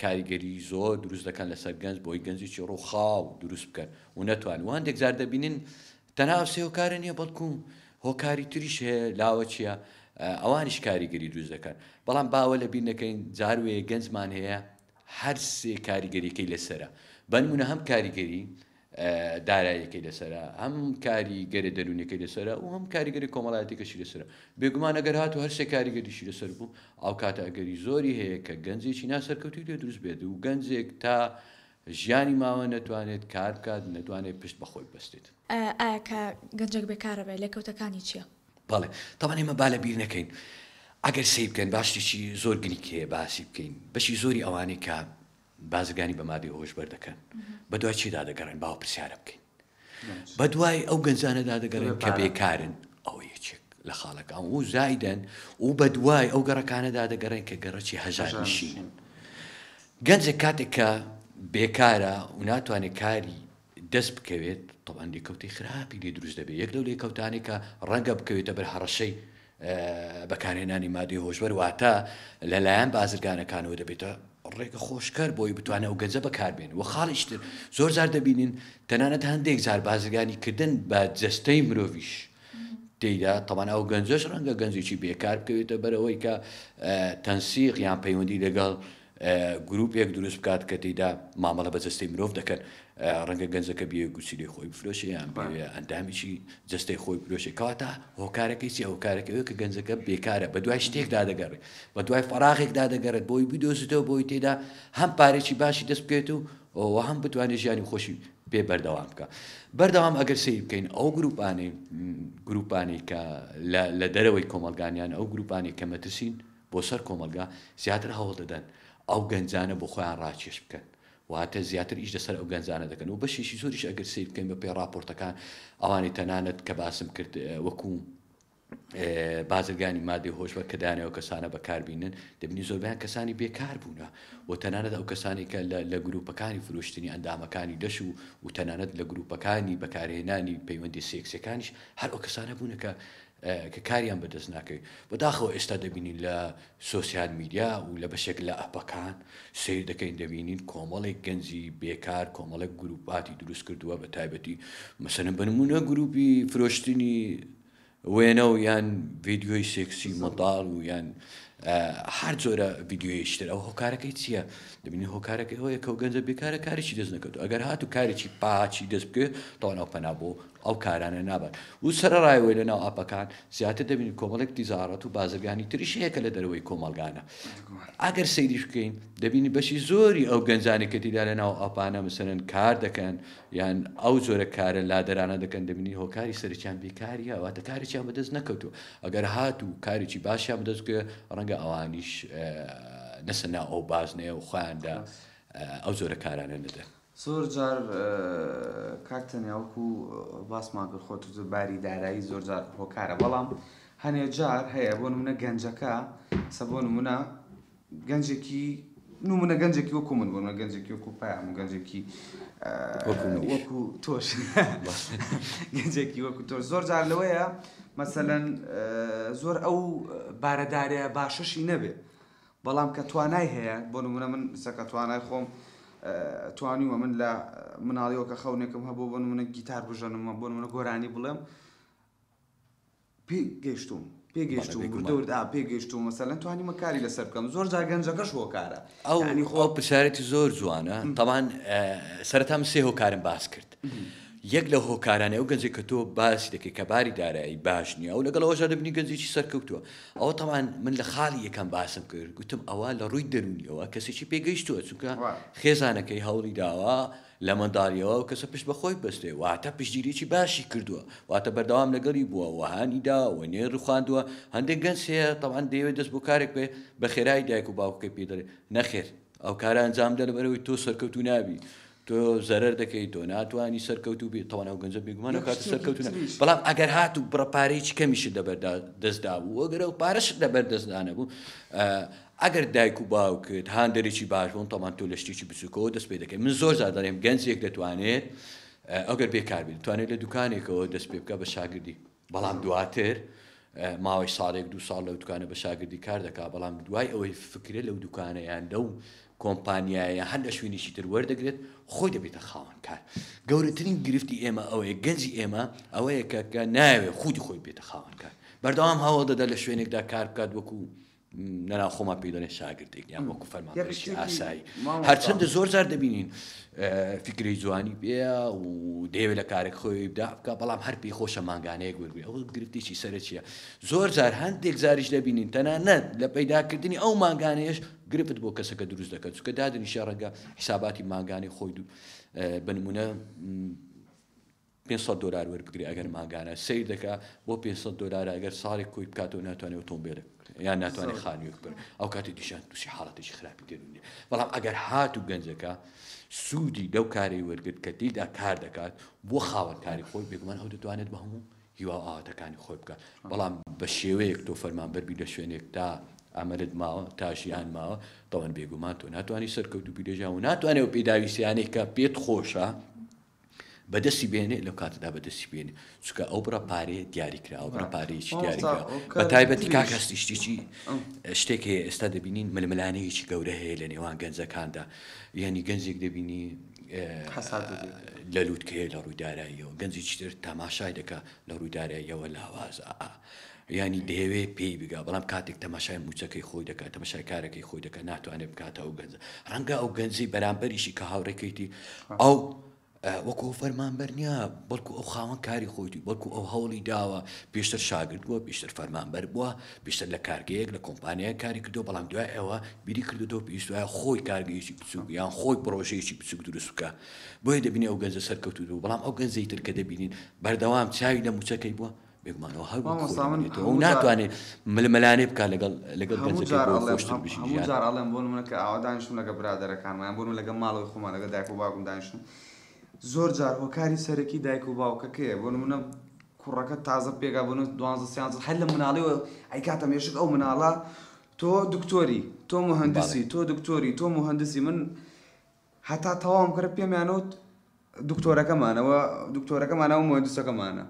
کاریگەری زۆر دروست دەکەن لەسەر گەنج بۆی گەنجێکی ڕووخاو دروست بکەن و نەتوان و هەندێک جار دەبینین تەنها ئەو سێ هۆکارە نییە بەڵکو هۆکاری تریش هەیە لاوە چییە ئەوانیش کاریگەری دروست دەکەن بەڵام باوە لە بیر نەکەین جاروێ گەنجمان هەیە هەر سێ کاریگەریەکەی لەسرە بنمونە هەم کاریگەری داراییەکەی لەسرە هەم کاریگەری دەرونیەکەی لەسرە و هەم کاریگەری کۆمەڵایەتێکەکەشی لەسرە بێگومان ئەگەر هاتو هەر سێ کاریگەریشی لەسەر بوو ئەو کاتە ئەگەری زۆری هەیە کە گەنجێکی ناسەرکەوتی لێ دروست بێت و گەنجێک تا ژیانی ماوە نەتوانێت کار بکات نەتوانێت پشت بەخۆی بەستێت ئایا کە گەنجێک بێکارە بێت لێکەوتەکانی چییە؟ بەڵێ طبعا ئێمە با لە بیر نەکەین ئەگەر سێ بکەین باشتێکی زۆر گرنگی باسی بکەین بەشی زۆری ئەوانەی کە بازرگانی بە مادەی هۆش بەردەکەن بە دوای چیدا دەگەڕێن باوە پرسیارە بکەین بە دوای ئەو گەنجانەدا دەگەڕێن کە بێکارن ئەوە یەکێک لە خاڵەکان و زایدەن و بە دوای ئەو گەڕەکانەدا دەگەڕێن کە گەڕەکی هەژار نشینن گەنجێک کاتێک کە بێکارە و ناتوانێت کاری دەست بکەوێت طبعا لێکەوتی خراپی لێ دروست دەبێت یەک لەو لێکەوتانی کە ڕەنگە بکەوێتە بەر هەڕەشەی بەکارهێنانی مادەی هۆشبەر واتە لەلایەن بازرگانەکانەوە دەبێتە ڕێگە خۆشکار بۆی بتوانێت ئەو گەنجە بەکاربێن و خاڵیشتر زۆر جار دەبینین تەنانەت هەندێک جار بازرگانی کردن بە جەستەی مرۆڤیش تێیدا طبعا ئەو گەنجەش ڕەنگە گەنجێکی بێکار بکەوێتە بەرەوەی کە تەنسیق یان پەیوەندی لەگەڵ گروپێک دروست بکات کە تێیدا مامەڵە بە جەستەی مرۆڤ دەکەن ڕەنگە گەنجەکە بێ گوسیلی خۆی بفرۆشێ یان بێ ئەندامیی جەستەی خۆی برۆشێ کەواتە هۆکارەکەی چی هۆکارەکەی کە گەنجەکە بێکارە بە دوای شتێکدا دەگەڕێت بە دوای فەراغێکدا دەگەڕێت بۆی بدۆزێتەوە بۆی تێدا هەم پارێکی باشی دەست بکەوێت و هەم بتوانێت ژیانی خۆشی پێ بەردەوام بکە بەردەوام ئەگەر سیر بکەین ئەو گروپانەی کە لە دەرەوەی کۆمەلگانیان ئەو گروپانێک کە مەترسین بۆ سەر کۆمەلگا زیاتر هەوڵ دەدەن ئەو گەنجانە بۆ خۆیان ڕاکێش بکەن واتە زیاتر ئیش لەسەر ئەو گەنجانە دەکەن و بەشێکی زۆریش ئەگەر سیر بکەین بە پێی راپۆرتەکان ئەوانی تەنانەت کە باسم کرد وەکو بازرگانی مادەی هۆشبەر کە دانەوە کەسانە بەکاربینن دەبینی زۆربیان کەسانی بێکار بوونە و تەنانەت ئەو کەسانی کە لە گروپەکانی فرۆشتنی ئەندامەکانی دەش و تەنانەت لە گروپەکانی بەکارهێنانی پەیوەندی سێکسەکانیش هەر ئەو کەسانە بوونە کە کاریان بەدەست ناکەوێت بەداخەوە ئێستا دەبینین لە سۆسیال میدیا و لە بەشێک لە ئەپەکان سیر دەکەین دەبینین کۆمەڵێک گەنجی بێکار کۆمەڵێک گروپاتی دروست کردووە بە تایبەتی مەسەلەن بنمونە گروپی فرۆشتنی وێنە و یان ڤیدیۆی سێکسی منداڵ و یان هەر جۆرە ڤیدیۆیشتر ئەو هۆکارەکەی چییە دەبینی هۆکارەکەی هۆیە کە و گەنجە بێکارە کارێکی دەست نەکەوت ئەگەر هاتو کارێکی پاچی دەست بکە تاواناو پەنا بۆ ئەو کارانە نابن و سەرڕایەوەی لە ناو ئاپەکان زیاتر دەبین کۆمەڵێک تیزارەت و بازرگانی تریش هەیە کە لە دەرەوەی کۆمەڵگانە ئەگەر سەیریش بکەین دەبینی بەشی زۆری ئەو گەنجانی کە دیدا لە ناو ئاپانە مثلەن کار دەکەن یان ئەو زۆرە کارە لادەرانە دەکەن دەبینی هۆکاری سەرچیان بێکاریە واتە کارێکیان بەدەست نەکەوتو ئەگەر هات و کارێکی باشیان بەدەست کرد ڕەنگە ئەوانیش نەسەنا ئەو بازنەیە و خۆیاندا ئەو زۆرە کارانە نەدەن زۆر جار کاکتەنیاوەکو باسمان کرد خۆت باری دارایی زۆر جار هۆکارە بەڵام هەنێ جار هەیە بۆ نمونە گەنجەکە سە بۆ نمونە گەنجێکی نمونە گەنجێکی وەکو من بۆ نمونە گەنجێکی وەکو پایام و گەنجێکی وەکو تۆش گەنجێکی وەکو تۆش زۆر جار لەوەیە مەسەلەن زۆر ئەو بارەدارەیە باشەشی نەبێ بەڵام کە توانای هەیە بۆ نمونە من سەکە توانای خۆم توانیوە من لە مناڵیەوە کە خەونێکم هەبوو بۆ نمونە گیتار بژەنمە بۆ نمونە گۆرانی بڵێم پێگەیشتوم مەسەلەن توانیمە کاری لەسەر بکەم زۆر جا گەنجەکەش هۆکارە ئەو پرسیارەتی زۆر جوانە تەمان سەرەتا من سێ هۆکارم باس کرد یەک لە هۆکارانە ئەو گەنجێک کە تۆ باسی دەکەی کە باری دارایی باش نییە ئەو لەگەڵەوەژە دەبنی گەنجێکی سەرکەوتووە ئەوە تەمان من لە خاڵی یەکەم باسم کرد گوتم ئەوە لە ڕووی دەرونیەوە کەسێکی پێگەیشتووە چونکە خێزانەکەی هەوڵی داوە لە منداڵیەوە و کەسە پشت بەخۆی بەستێ واتە پشتگیریی باشی کردووە واتە بەردەوام لەگەڵی بووە وهانیدا و نێر ڕخواندووە هەندێک گەنج هەیە تەمان دەیەوێت دەست بۆ کارێک بێ بە خێرایی دایک و باوکەکەی پێدەڵێ نەخێر ئەو کارە ئەنجام دە لەبەرەوەی تۆ سەرکەوتو نابی تۆ زەرەر دەکەی تۆ ناتوانانی سەرکەوتو بێت تەواو ئەو گەنجە بێگومانە کاتە سەرکەوتو بەڵام ئەگەر هات و بڕەپارەیەکی کەمیشت لەبەردا دەستدا بوو وەگەرە و پارەشت لەبەر دەستدانە بوو ئەگەر دایک و باوکت هاندێکی باش بوون تەمان تۆ لە شتێکی بچووکەوە دەست پێ دەکەی من زۆر زار دەڵێم گەنجێک دەتوانێت ئەگەر بێکار بێت دەتوانێت لە دوکانێکەوە دەست پێ بکە بە شاگردی بەڵام دواتر ماوەی ساڵێک دو ساڵ لەو دوکانە بە شاگردی کار دەکات بەڵام دوای ئەوەی فکرێ لەو دوکانەیان لەو کۆمپانیایە هەر لە شوێنێکی تر وەردەگرێت خۆی دەبێتە خاوەن کار گەورەترین گرفتی ئێمە ئەوەیە گەنجی ئێمە ئەوەیە کە ناوێت خودی خۆی بێتە خاوەن کار بەردەوام هەوڵ دەدا لە شوێنێکدا کار بکات وەکو نەنا خۆمان پێ دەڵێن شاگردێک یان وەکو فەرمانبەرێکی ئاسایی هەرچەندە زۆر جار دەبینین فکری جوانی پێ و دەیەوێت لە کارێک خۆی بدا بکە بەڵام هەر پێی خۆشە مانگانەیەک وەرگێ ئەوە گرفتێکی سەرچیە زۆر جار هەندێک زاریش دەبینین تەنانەت لە پەیداکردنی ئەو مانگانەیەش گرفت بۆ کەسەکە دروست دەکەن چونکە دادنیشە ڕەنگە حیساباتی مانگانی خۆی بنمونە $500 وەربگری ئەگەر ماگانە سیر دەکا بۆ $500 ئەگەر ساڵێک کۆی بکاتەوە ناتوانێت ئۆتۆمبیلێک یان ناتوانێت خانوویەک بڕ ئەو کاتی دیشان تووشی حاڵەتێکی خراپی دێنێ بەڵام ئەگەر هات و گەنجەکە سوودی لەو کاری وەرگرت کە تێیدا کار دەکات بۆ خاوەن کاری خۆی بێگومان ئەو دەتوانێت بە هەموو هیوا ئاواتەکانی خۆی بکات بەڵام بە شێوەیەک تۆ فەرمانبەربی لە شوێنێک تا ئەمەرت ماوە تاشیان ماوە تەوەن بێگومان تۆ ناتوانانی سەرکەوت و بیرێژان و ناتوانێت و پێداویستیانەی کە پێت خۆشە بەدەستی بێنێ لەو کاتەدا بەدەستی بێنێ چونکە ئەو بڕە پارەیە دیاریکرا ئەو بڕە پارەیەکی دیاریکرا بە تایبەتی کاکەستی شتێکی شتێک هەیە ئێستا دەبینین ململانەیەکی گەورە هەیە لە نێوان گەنجەکاندا یعنی گەنجێک دەبینی لە لووتکەیە لە ڕووی داراییەوە گەنجێکی تر تەماشای دەکا لە ڕووی داراییەوە لاوازە ینی دەیەوێت پێی بگا بەڵام کاتێک تەماشای موچەکەی خۆی دەکات تەماشای کارەکەی خۆی دەکات ناتوانێت بکاتە ئەو گەنجە ڕەنگە ئەو گەنجی بەرامبەریشی کە هاوڕێکەیتی ئەو وەکو فەرمانبەر نییە بەڵکو ئەو خاوەن کاری خۆیتی بەڵکو ئەو هەوڵی داوە پێشتر شاگرد بووە پێشتر فەرمانبەر بووە پێشتر لە کارگەیەک لە کۆمپانیای کاری کردو بەڵام دوای ئەوە بیری کردو پێویست وایە خۆی کارگەیەکی بچووک یان خۆی پرۆژەیەکی بچووک دروست بکە بۆیە دەبینی ئەو گەنجە سەرکەوتوو بەڵام ئەو گەنجەی تر کە دەبینین بەردەوام چاوی لە موچەکەی بووە بێگومانەوە هەر ناتوانێت ململانێ بکات لەگەڵ گەنجەکەی خۆشتر بشی هەموو جار ئەڵێم بۆ نمونە کە ئاوا دانیشتم لەگە برادەرەکانمان بۆ لەگە ماڵەوەی خۆمان لەگە دایک و باوکم دانیشتم زۆر جار هۆکاری سەرەکی دایک و باوکەکەیە بۆ نمونە کوڕەکە تازە پێگا بۆن 12 هەر لە مناڵیەوە ئەیکاتە مێشک ئەو مناڵە تۆ دکتۆری تۆ مهندسی تۆ دکتۆری تۆ مهندسی من هەتا تەواوم کرد پێمیانوت دکتۆرەکەمانەوە مهندسەکەمانە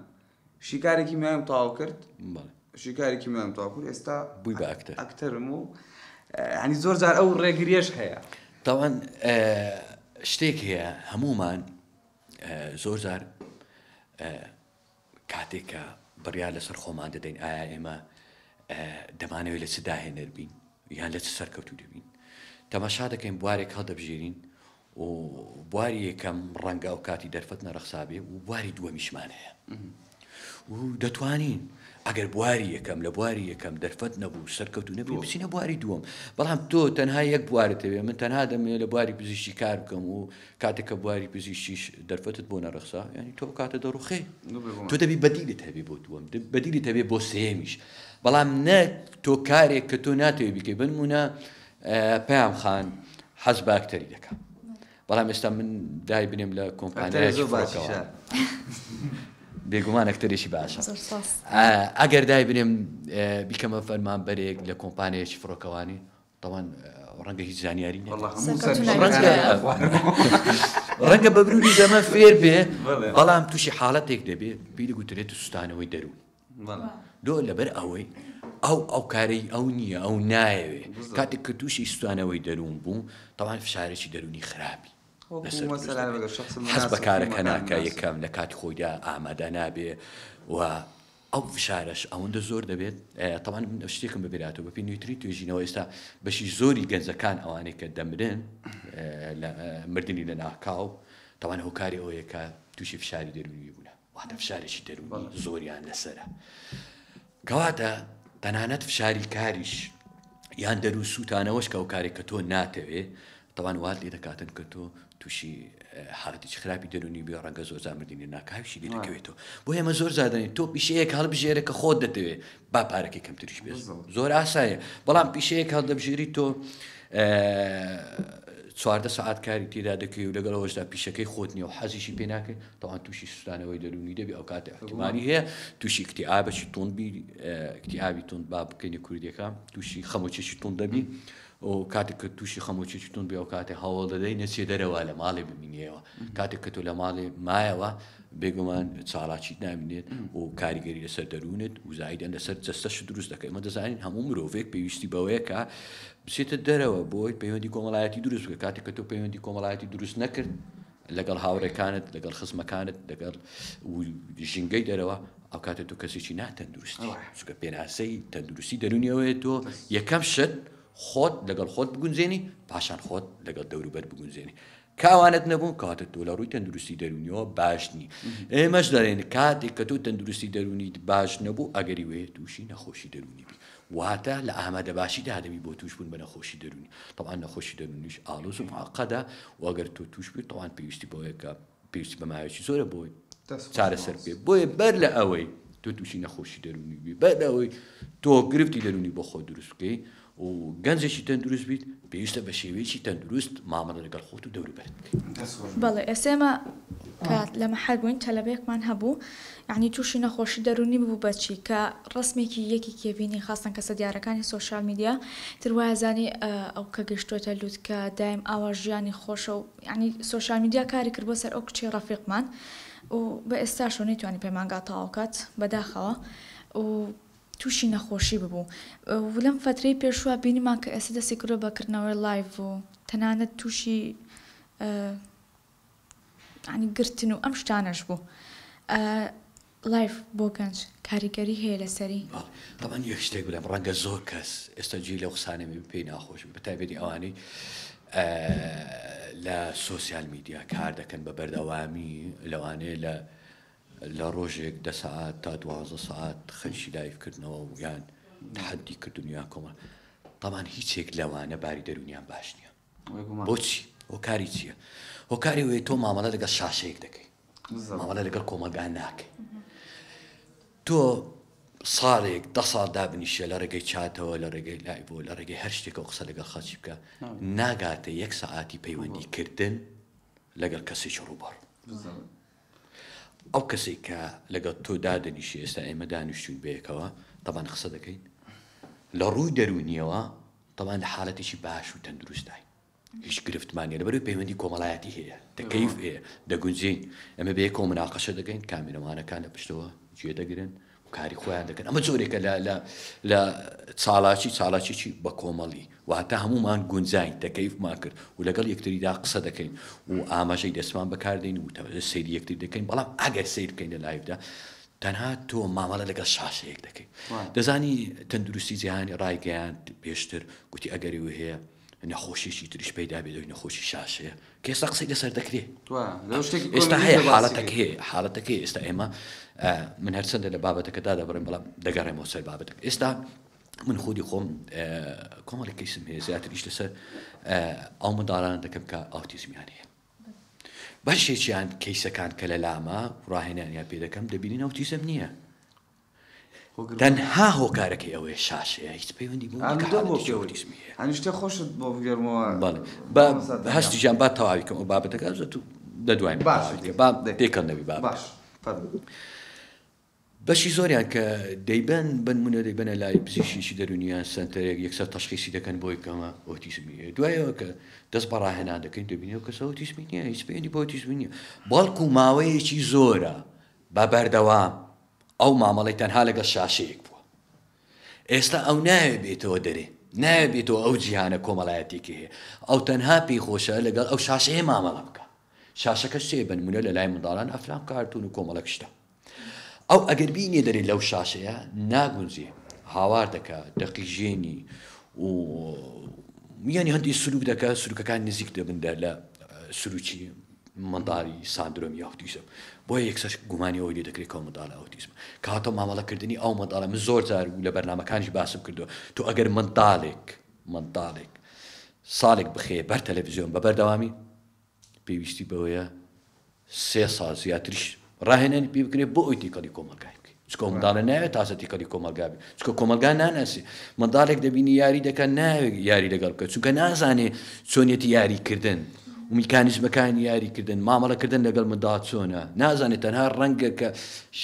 شیکارێکی میایم تاو کرد شیکارێکی میایم تاو کرد ئێستا بووی بە ئەکتەرم و ینی زۆر جار ئەو ڕێگریەش هەیە تاوان شتێک هەیە هەمومان زۆر جار کاتێکە بڕیا لەسەر خۆمان دەدەین ئایا ئێمە دەمانەوێت لە چ داهێنەر بین یان لە چ سەرکەوتوو دەبین تەماشا دەکەین بوارێک هەڵدەبژێرین و بواری یەکەم ڕەنگە ئەو کاتی دەرفەت نەرەخسابێ و بواری دووەمیشمان هەیە و دەتوانین ئەگەر بواری یەکەم لە بواری یەکەم دەرفەت نەبوو سەرکەوتو نەبوو بچینە بواری دووەم بەڵام تۆ تەنها یەک بوارتەوێ من تەنها دەمێ لە بواری پزیشکی کار بکەم و کاتێککە بواری پزیشکیش دەرفەتت بۆ نەرەخسا ینی تۆ کاتە دەڕوخێ تۆ دەبی بەدیلت هەبێ بۆ دووەم بەدیلت هەبێ بۆ سێمیش بەڵام نەک تۆ کارێک کە تۆ ناتەوێ بکەی بنمونە پێم خان حەز بە ئەکتەری دەکەم بەڵام ئێستا من دای بنێم لە کۆمپانیایەکی فڕۆکەوە بێگومان ئەکتەرێکی باشە ئەگەر دای بنێم بیکەمە فەرمانبەرێک لە کۆمپانیایەکی فڕۆکەوانی طبعاً ڕەنگە هیچ زانیاری ڕەنگە بەبروری زەمە فێر بێ بەڵام تووشی حاڵەتێک دەبێ بیری گوترێت سوستانەوەی دەروون دۆ لەبەر ئەوەی ئەو کارەی ئەو نییە ئەو نایەوێ کاتێک کە تووشی سوستانەوەی دەروون بوو طبعاً فشارێکی دەرونی خراپی حەز بە کارەکە ناکە یەکەم لە کاتی خۆیدا ئامادە نابێ و ئەو فشارش ئەوەندە زۆر دەبێت طبعاً شتێکم ببێراتەوە بەپی نوێتری توێژینەوە ئێستا بەشی زۆری گەنجەکان ئەوانەی کە دەمرن مردنی لە ناکاو طبعاً هۆکاری ئەوەیە کە تووشی فشاری دەرونی بوونە واتە فشارێکی دەرونی زۆریان لەسەرە کەواتە تەنانەت فشاری کاریش یان دەرو سووتانەوەش کە ئەو کارێک کە تۆ ناتەوێ طبعاً وات لێ دەکاتن کە تۆ تووشی حاڵەتێکی خراپی دەرونی بێ ڕەنگە زۆر زامردنی ناکاویشی لێ دەکەوێتەوە بۆ ئێمە زۆر زادنی تۆ پیشەیەک هەڵبژێرە کە خۆت دەتەوێت با پارەکەی کەمتریش بێت زۆر ئاسایە بەڵام پیشەیەک هەڵدەبژێری تۆ 14 ساعت کاری تێدا دەکەی و لەگەڵ ئەوەشدا پیشەکەی خۆت نییە و حەزیشی پێ ناکەی تەوان تووشی سوستانەوەی دەرونی دەبێ ئەو کاتە احتیمانی هەیە تووشی کتیئابەکی توندبی کتیئابی توند با بکەینە کوردیەکە تووشی خەمۆچێکی توند دەبی و کاتێک کە تووشی خەمۆچێکی توند بێ ئەو کاتێ هەواڵ دەدەی نەچێ دەرەوە لە ماڵێ ببینیەوە کاتێک کە تۆ لە ماڵێ مایەوە بێگومان چاڵاچیت نامێنێت و کاریگەری لەسەر دەروونت و زایدەن لەسەر جەستەش دروست دەکەی ئەمە دەزانین هەموو مرۆڤێک پێویستی بەوەیە کە بچێتە دەرەوە بۆی پەیوەندی کۆمەڵایەتی دروست بکە کاتێک کە تۆ پەیوەندی کۆمەڵایەتی دروست نەکرد لەگەڵ هاوڕێکانت لەگەڵ خزمەکانت لەگەڵ ژینگەی دەرەوە ئەو کاتە تۆ کەسێکی ناتەندروستی چونکە پێناسەی تەندروستی دەرونیەوەیە تۆ یەکەم شت خۆت لەگەڵ خۆت بگونجێنی پاشان خۆت لەگەڵ دەوروبەر بگونجێنی کاوانت نەبوون کاتت تۆ لە ڕووی تەندروستی دەرونیەوە باش نی ئێمەش دەڵێن کاتێک کە تۆ تەندروستی دەرونیت باش نەبوو ئەگەری وەیە تووشی نەخۆشی دەرونی بی واتە لە ئامادە باشیدا دەبی بۆ توش بوون بە نەخۆشی دەرونی طبعاً نەخۆشی دەرونیش ئاڵۆز و معقەدە و ئەگەر تۆ توش بێت طبعاً پێویستی بەوەیە کە پێویستی بە ماوەیەکی زۆرە بۆی چارەسەر پێ بۆیە بەر لە ئەوەی تۆ تووشی نەخۆشی دەرونی بی بەر لە ئەوەی تۆ گرفتی دەرونی بۆ خۆ دروست بکەی و گەنجێکی تەندروست بیت پێویستە بە شێوەیەکی تەندروست مامەڵە لەگەڵ خۆت و دەوروبەرت بەڵێ ئێسێمە کات لە مەحەل بووین تەلەبێکمان هەبوو یعنی تووشی نەخۆشی دەرونی بوو بەچی کە ڕسمێکی یەکی کێبینی خاستن کەسە دیارەکانی سوۆشال میدیا تروایزانی ئەو کە گەشتۆتە لووت کە دایم ئاوا ژیانی خۆشە و یعنی سوۆشال میدیا کاری کرد بۆ سەر ئەو کچی ڕەفیقمان و بە ئێستاشۆ نەیتوانی پەیمانگاتەواوکات بەداخەوە و تووشی نەخۆشی ببوو و لەم فترەی پێشوە بینیمان کە ئێستا دەستی کردۆ بەکردنەوەی لایڤ و تەنانەت تووشی ینی گرتن و ئەم شتانەش بوو لایڤ بۆ گەنج کاریگەری هەیە لەسەری طبعاً یەک شتێک بڵێم ڕەنگە زۆر کەس ئێستا جێی لەو قسانێ پێی ناخۆش بەتایبەتی ئەوانەی لە سۆسیال میدیا کار دەکەن بە بەردەوامی لەوانەیە لە ڕۆژێک 10 ساعت تا 12 ساعت خەنشی لایڤکردنەوە و یان تحەدی کردنیان کۆمە طبعاً هیچێک لەوانە باری دەرونیان باش نییە بۆچی هۆکاری چییە هۆکاری وێ تۆ مامەڵە لەگەڵ شاشەیەک دەکەی مامەڵە لەگەڵ کۆمەلگان ناکەی تۆ ساڵێک 10 ساڵ دابنیشە لە ڕێگەی چاتەوە لە ڕێگەی لایڤۆ لە ڕێگەی هەر شتێک قسە لەگەڵ خەڵکی بکە ناگاتە 1 ساعتی پەیوەندی کردن لەگەڵ کەسێکی ڕووبەڕ ئەو کەسێک کە لەگەڵ تۆ دادەنیشی ئێستا ئێمە دانیشتوین بەیەکەوە طبعاً قسە دەکەین لە ڕووی دەرونیەوە طبعاً لە حاڵەتێکی باش و تەندروستای هیچ گرفتمانیە لەبەرەوەی پەیوەندی کۆمەڵایەتی هەیە دەکەیف هەیە دەگونجین ئەمە بێ کۆ مناقەشە دەکەین کامێرەوانەکان لە پشتەوە گوێ دەگرن و کاری خۆیان دەکەن ئەمە زۆرێکە لە چاڵاچیی بە کۆمەڵی واتە هەمومان گونجین دەکەیفمان کرد و لەگەڵ یەکتریدا قسە دەکەین و ئاماژەی دەستمان بەکاردێن و سەیری یەکتر دەکەین بەڵام ئەگەر سیر بکەین لە لایڤدا تەنها تۆ مامەڵە لەگەڵ شاشەیەک دەکەیت دەزانی تەندروستی جیهانی ڕایگەیان پێشتر گوتی ئەگەری و هەیە نەخۆشیێکی تریش پەیدا بێت نەخۆشی شاشەیە کە ئێستا قسەی لەسەر دەکرێت ئێستا هەیە حاڵەتەکە ئێستا ئێمە من هەرچەندە لە بابەتەکەدا دەبڕێن بەڵام دەگەڕێمەوە سەر بابەتەکە ئێستا من خودی خۆم کۆمەڵێکی سم هەیە زیاتریش لەسەر ئەو منداڵان دەکەم کە ئاوتیزمیان هەیە بەشێکیان کەیسەکان کە لە لامە ڕاهێنانیان پێ دەکەم دەبینین ئاوتیزم نییە تەنها هۆکارەکەی ئەوەیە شاشەیە هیچ پەیوەندی بۆ ئاوتیزمیە هەنیشتە خۆشت بۆ بگەرمەوە هەستیجان با تەواویکەم ئەو بابەتەکە زۆر دەدوایین دێکەن نەبی باش بەشی زۆریان کە دەیبەن بنمونە دەیبەنە لای پزیشکیی دەرونیان سنتەرێک یەکسەر تەشخیصی دەکەن بۆی کەمە ئۆتیزمیە دوایەوە کە دەست بە ڕاهێنان دەکەین دەبینەوە کەسە ئۆتیزمی نییە هیچ پەیوەندی بۆ ئۆتیزمی نییە بەڵکو ماوەیەکی زۆرە بە بەردەوام ئەو مامەڵی تەنها لەگەڵ شاشەیەک بووە ئێستا ئەو ناوێ بێتەوە دەرێ ناوێ بێتەوە ئەو جیهانە کۆمەڵایەتێکی هەیە ئەو تەنها پێی خۆشە لەگەڵ ئەو شاشەیە مامەڵە بکە شاشەکە شتێ بنمونە لە لای منداڵان ئەفلام کارتون و کۆمەڵک شتە ئەو ئەگەر بینێ دەرێ لەو شاشەیە ناگونجێ هاوار دەکە دەقیژێنی و میانی هەندی سلوک دەکە سلوکەکان نزیک دەبندا لە سلوکی منداڵی ساندرۆمی ئاوتیزم بۆیە یەکسەر گومانی ئەوی لێ دەکرێت کە منداڵە ئاوتیزم کاتە مامەڵەکردنی ئەو منداڵە من زۆر جار لە بەرنامەکانیش باسم کردووە تۆ ئەگەر منداڵێک ساڵێک بخێ بەر تەلەڤیزیۆن بە بەردەوامی پێویستی بەوەیە 3 ساڵ زیاتریش ڕاهێنانی پێ بکرێت بۆ ئەوی تێکەڵی کۆمەلگای بکەیت چکە منداڵە ناوێت تازە تێکەڵی کۆمەلگا بێت چکە کۆمەلگا ناناسی منداڵێک دەبینی یاری دەکەن ناوێت یاری لەگەڵ بکەت چونکە نازانێ چۆنیەتی یاریکردن و میکانیزمەکانی یاریکردن مامەڵەکردن لەگەڵ منداڵ چۆنە نازانێت تەنها ڕەنگە کە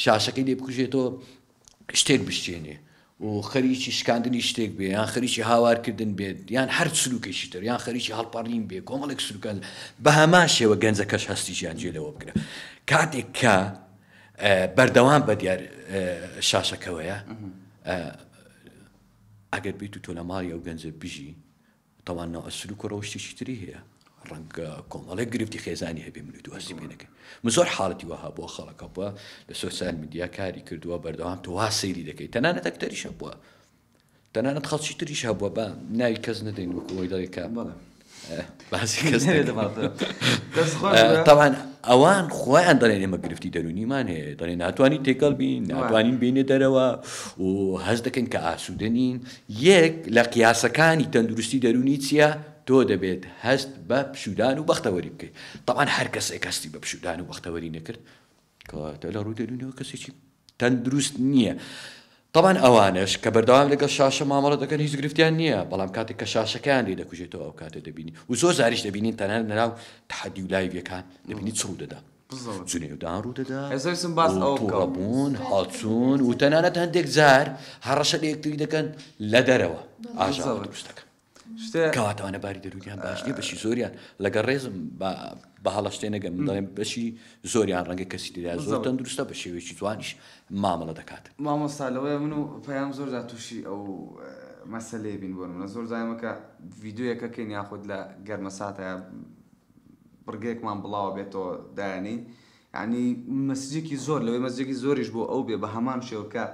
شاشەکەی لێ بکوژێتەوە شتێک بشتێنێ و خەریکی شکاندنی شتێک بێ یان خەریکی هاوارکردن بێت یان هەر سلوکێکی تر یان خەریکی هەڵپەڕین بێ کۆمەڵێک سلوکان بە هەمان شێوە گەنجەکەش هەستیشیان جێلەوە بکرێ کاتێک کە بەردەوام بە دیار شاشەکەوەیە ئەگەر بیت و تۆ لە ماڵی ئەو گەنجە بژی تەوانەوە سلوک و ڕەوشتێکی تری هەیە ڕەنگە کۆمەڵێک گرفتی خێزانی هەبێ من تو هەستی پێ نەکەین من زۆر حاڵەتی وەها بۆ خەڵکە بووە لە سۆسیال میدیا کاری کردووە بەردەوام تۆ وا سەیری دەکەیت تەنانەت ئەکتەریش هەبووە تەنانەت خەڵکی تریش هەبووە بە ناوی کەس نەدەین وەکوی دەڵێکە باسی کەس تەوان ئەوان خۆیان دەڵێن ئێمە گرفتی دەرونیمان هەیە دەڵێن ناتوانین تێکەڵ بین ناتوانین بینێ دەرەوە و هەز دەکەن کە ئاسوودەنین یەک لە قیاسەکانی تەندروستی دەرونی چییە تۆ دەبێت هەست بە پشودان و بەختەوەری بکەیت طبعاً هەر کەسێک هەستی بە پشودان و بەختەوەری نەکرد کەواتە لە ڕوو دەرونیەوە کەسێکی تەندروست نییە طبعاً ئەوانش کە بەردەوام لەگەڵ شاشە مامەڵە دەکەن هیچ گرفتیان نییە بەڵام کاتێک کە شاشەکەیان لێ دەکوژێتەوە ئەو کاتە دەبینی و زۆر زاریش دەبینین تەنانەت لەناو تەحەدی و لایڤیەکان دەبینی چ ڕوو دەدا جونێودان ڕوو دەدا تووڕەبوون هەڵچوون و تەنانەت هەندێک جار هەڕەشە لە یەکتری دەکەن لە دەرەوە ئاژاوە دروست دەکەن کەواتەوانە باری دەرونیان باش نییە بەشی زۆریان لەگەڵ ڕێزم بە هەڵەشتێ نەگەم دەڵێن بەشی زۆریان ڕەنگە کەسی تریا زۆر تەندروستە بە شێوەیەکی جوانیش مامەڵە دەکات مامۆستا لەوەیە من و پەیام زۆر جار تووشی ئەو مەسەلەیە بین بۆ منە زۆر جایمەکە ڤیدیۆیەکەکەین یاخود لە گەرمە ساتەیە بڕگەیەکمان بڵاوە بێتەوە دایانی یعنی مەسجێکی زۆر لەوەی مەسجێکی زۆریش بۆ ئەو بێ بە هەمان شێوەکە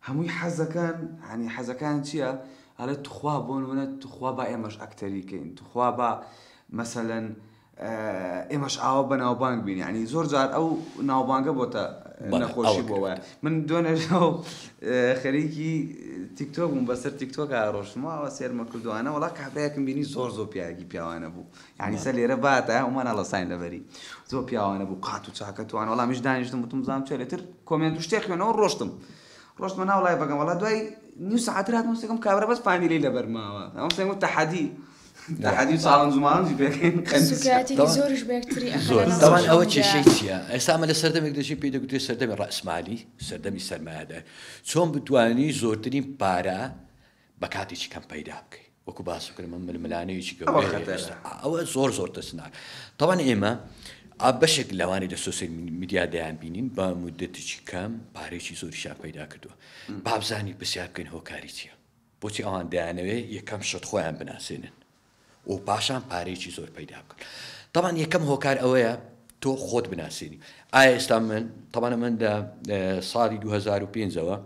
هەمووی حەزەکان ینی حەزەکان چییە هەڵێ توخوا بۆ نمونە توخوا با ئێمەش ئەکتەریکەین توخوا با مەسەلەن ئێمەش ئاوە بە ناوبانگ بین ینی زۆر جار ئەو ناوبانگە بۆتە نەخۆشی بۆوە من دوێنێ خەریکی تیکتۆک بووم بەسەر تیکتۆکە ڕۆشتمەوە سێرمە کردوانە وڵا کابراایەکم بینی زۆر پیاگی پیاوانە بوو یعنی سەر لێرە باتە ومان ئەڵەساین لەبەری زۆر پیاوانە بوو قات و چاکەتوان وەڵامیش دانیشتم وتم بزانم چێ لێتر کۆمنت و شتێک خوێنەوە ڕۆشتمە ناو لای بەگەم وڵا دوای نیو ساعتر هاتم سێکم کابرا بەس فامیلی لەبەرماوە ئەم سێم تەحەدی تەحەدی ساڵن زمانجی پێکەین زۆرش بەکتری دەوان ئەوە کێشەی چییە ئێستا ئەمە لە سەردەمێک دەژی پێ دەگوترێت سەردەمی ڕەسمالی سەردەمی سەرمایەدار چۆن بتوانی زۆرترین پارە بە کاتێکی کەم پەیدا بکەیت وەکو باسکردم ململانەیەکی ئەوە زۆر دەسناک تەوان ئێمە بەشێک لەوانی لە سۆسیال میدیا دەیان بینین بە مودەتێکی کەم پارێکی زۆریشان پەیدا کردووە بابزانی پرسیار بکەین هۆکاری چییە بۆچی ئەوان دەیانەوێت یەکەم شت خۆیان بناسێنن و پاشان پارێکی زۆر پەیدا بکەن طبعاً یەکەم هۆکار ئەوەیە تۆ خۆت بناسێنی ئایا ئێستا من طبعاً من لە ساڵی 2005ەوە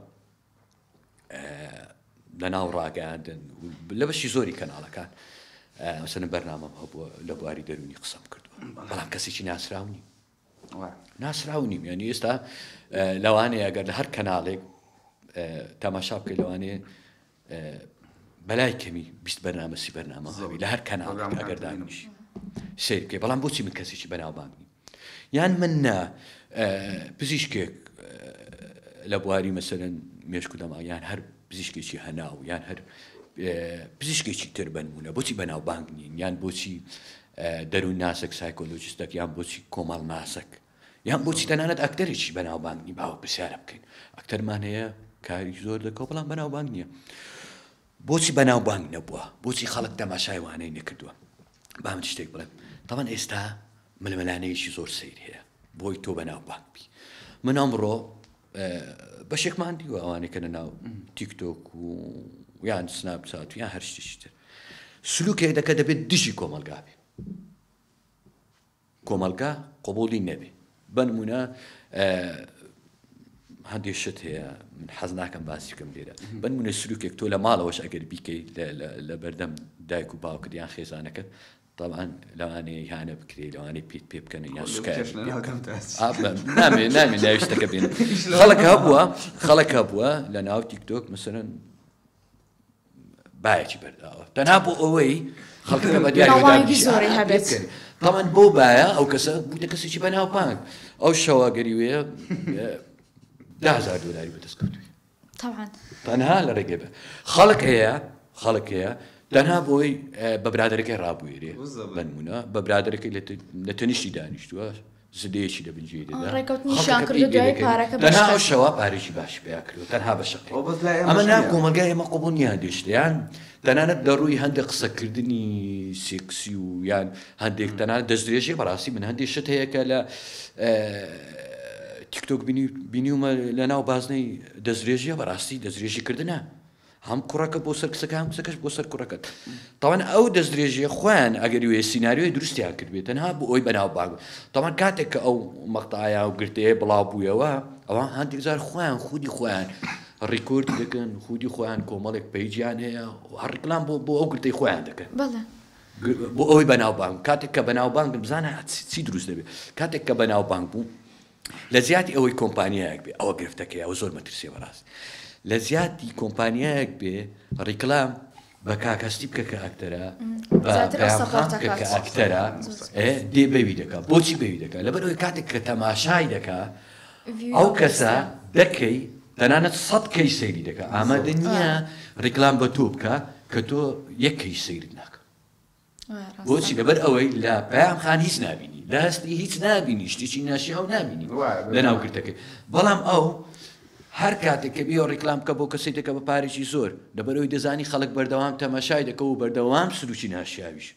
لە ناو ڕاگەاندن لە بەشی زۆری کەناڵەکان مثلا بەرنامەم هەبووە لە بواری دەرونی قسەم کردووە بەڵام کەسێکی ناسراونی ناسراونیم یعنی ئێستا لەوانەیە ئەگەر لە هەر کەناڵێک تەماشا بکەی لەوانەیە بەلای کەمی 20 بەرنامە 30 بەرنامە هەبی لە هەر کەناڵێک ئەگەر دانیشی سیر بکەی بەڵام بۆچی من کەسێکی بەناوبانگ نیم یان من نا پزیشکێک لە بواری مەسەلەن مێشکو دەما یان هەر پزیشکێکی هەناو یان هەر پزیشکێکی تر بنمونە بۆچی بەناوبانگ نین یان بۆچی دەروون ناسک سایکۆلۆجیستێک یان بۆچی کۆمەڵ ناسک یان بۆچی تەنانەت ئەکتەرێکی بەناوبانگ نی باوە پرسیارە بکەین ئەکتەرمان هەیە کاری زۆر دەکەوت بەڵام بەناوبانگ نییە بۆچی بەناوبانگ نەبووە بۆچی خەڵک تەماشای وانەی نەکردووە با من شتێک بڵێم تەمان ئێستا ململانەیەکی زۆر سەیر هەیە بۆی تۆ بەناوبانگ بی من ئەمڕۆ بەشێکمان دیوە ئەوانەی کە لەناو تیکتۆک و یان سناپچات و یان هەر شتێکی تر سلوکێک دەکە دەبێت دژی کۆمەلگا بێ کۆمەلگا قبوڵی نەبێ بنمونە هەندێک شت هەیە من حەز ناکەم باسی بکەم لێرە بنمونە سلوکێک تۆ لە ماڵەوەش ئەگەر بیکەی لە بەردەم دایک و باوکت یان خێزانەکەت طبعا لەوانەیە هانە بکرێ لەوانەی پێت پێ بکەن یان سوکایە نامێ ناویستەکە بێنن خەڵک هەبووە لە ناو تیکتۆک مەسەلەن باەکی بەرداوە تەنها بۆ ئەوەی خەڵکەکە بە دیاری زۆری هەبێت طبعا بۆ باە ئەو کەسە بوویتە کەسێکی بەناوبانگ ئەو شەوە گەریوەیە $10,000 بەدەستکەوتووی تەنها لە ڕێگەی بە خەڵک هەیە تەنها بۆی بە برادەرەکەی ڕابوێرێ بنمونە بە برادەرەکەی لە تەنیشتی دانیشتووە زدەیەکی لە بنجێ تەنها ئەو شەوە پارێکی باش پێیا کردووە تەنها بە شەقی ئەمە نام کۆمەلگای ئێمە قبوڵ نییە هەندێشتیان تەنانەت دەڕووی هەندێک قسەکردنی سێکسی و یان هەندێک تەنانەت دەستدرێژی بەڕاستی من هەندێک شت هەیە کە لە تیکتۆک بینیومە لە ناو بازنەی دەستدرێژیە بەڕاستی دەستدرێژیکردنە هەم کوڕەکە بۆ سەر کسەکە هەم کسەکەش بۆ سەر کوڕەکەت تاوان ئەو دەستدرێژیە خۆیان ئەگەری وێ سیناریۆی دروستیان کردبێت تەنها بۆ ئەوی بەناوبانگ تاوان کاتێک کە ئەو مەقتەعە و گرتەیە بڵاو بوویەوە ئەوە هەندێک جار خۆیان خودی خۆیان ڕیکۆردی دەکەن خودی خۆیان کۆمەڵێک پەیجیان هەیە هەڕیکلام بۆ ئەو گرتەی خۆیان دەکەن بۆ ئەوی بەناوبانگ کاتێک کە بەناوبانگ بزانە چی دروست دەبێت کاتێک کە بەناوبانگ بوو لە زیاتی ئەوەی کۆمپانیایەک بێ ئەوە گرفتەکەی ئەوە زۆر مەترسیە بەڕاست لە زیاتی کۆمپانیایەک بێ ڕیکلام بە کاکەستی بکە کە ئاکتەرە بە کە ئاکتەرە دێ بەوی دەکات بۆچی بەوی دەکات لەبەرەوەی کاتێک کە تەماشای دەکات ئەو کەسە دەکەی تەنانەت 100 کەی سەیری دەکات ئامادە نییە ڕیکلام بە تۆ بکە کە تۆ یەک کەی سەیرت ناکە بۆچی لەبەر ئەوەی لە پەیام خان هیچ نبینی لە هەستی هیچ نبینی شتێکی ناشیاو نبینی لە ناو گرتەکەی بەڵام ئەو هەر کاتێک کە بیۆ ڕیکلام بکە بۆ کەسێک دەکە بە پارێکی زۆر لەبەرەوەی دەزانی خەڵک بەردەوام تەماشای دەکە و بەردەوام سلوکی ناشیاویش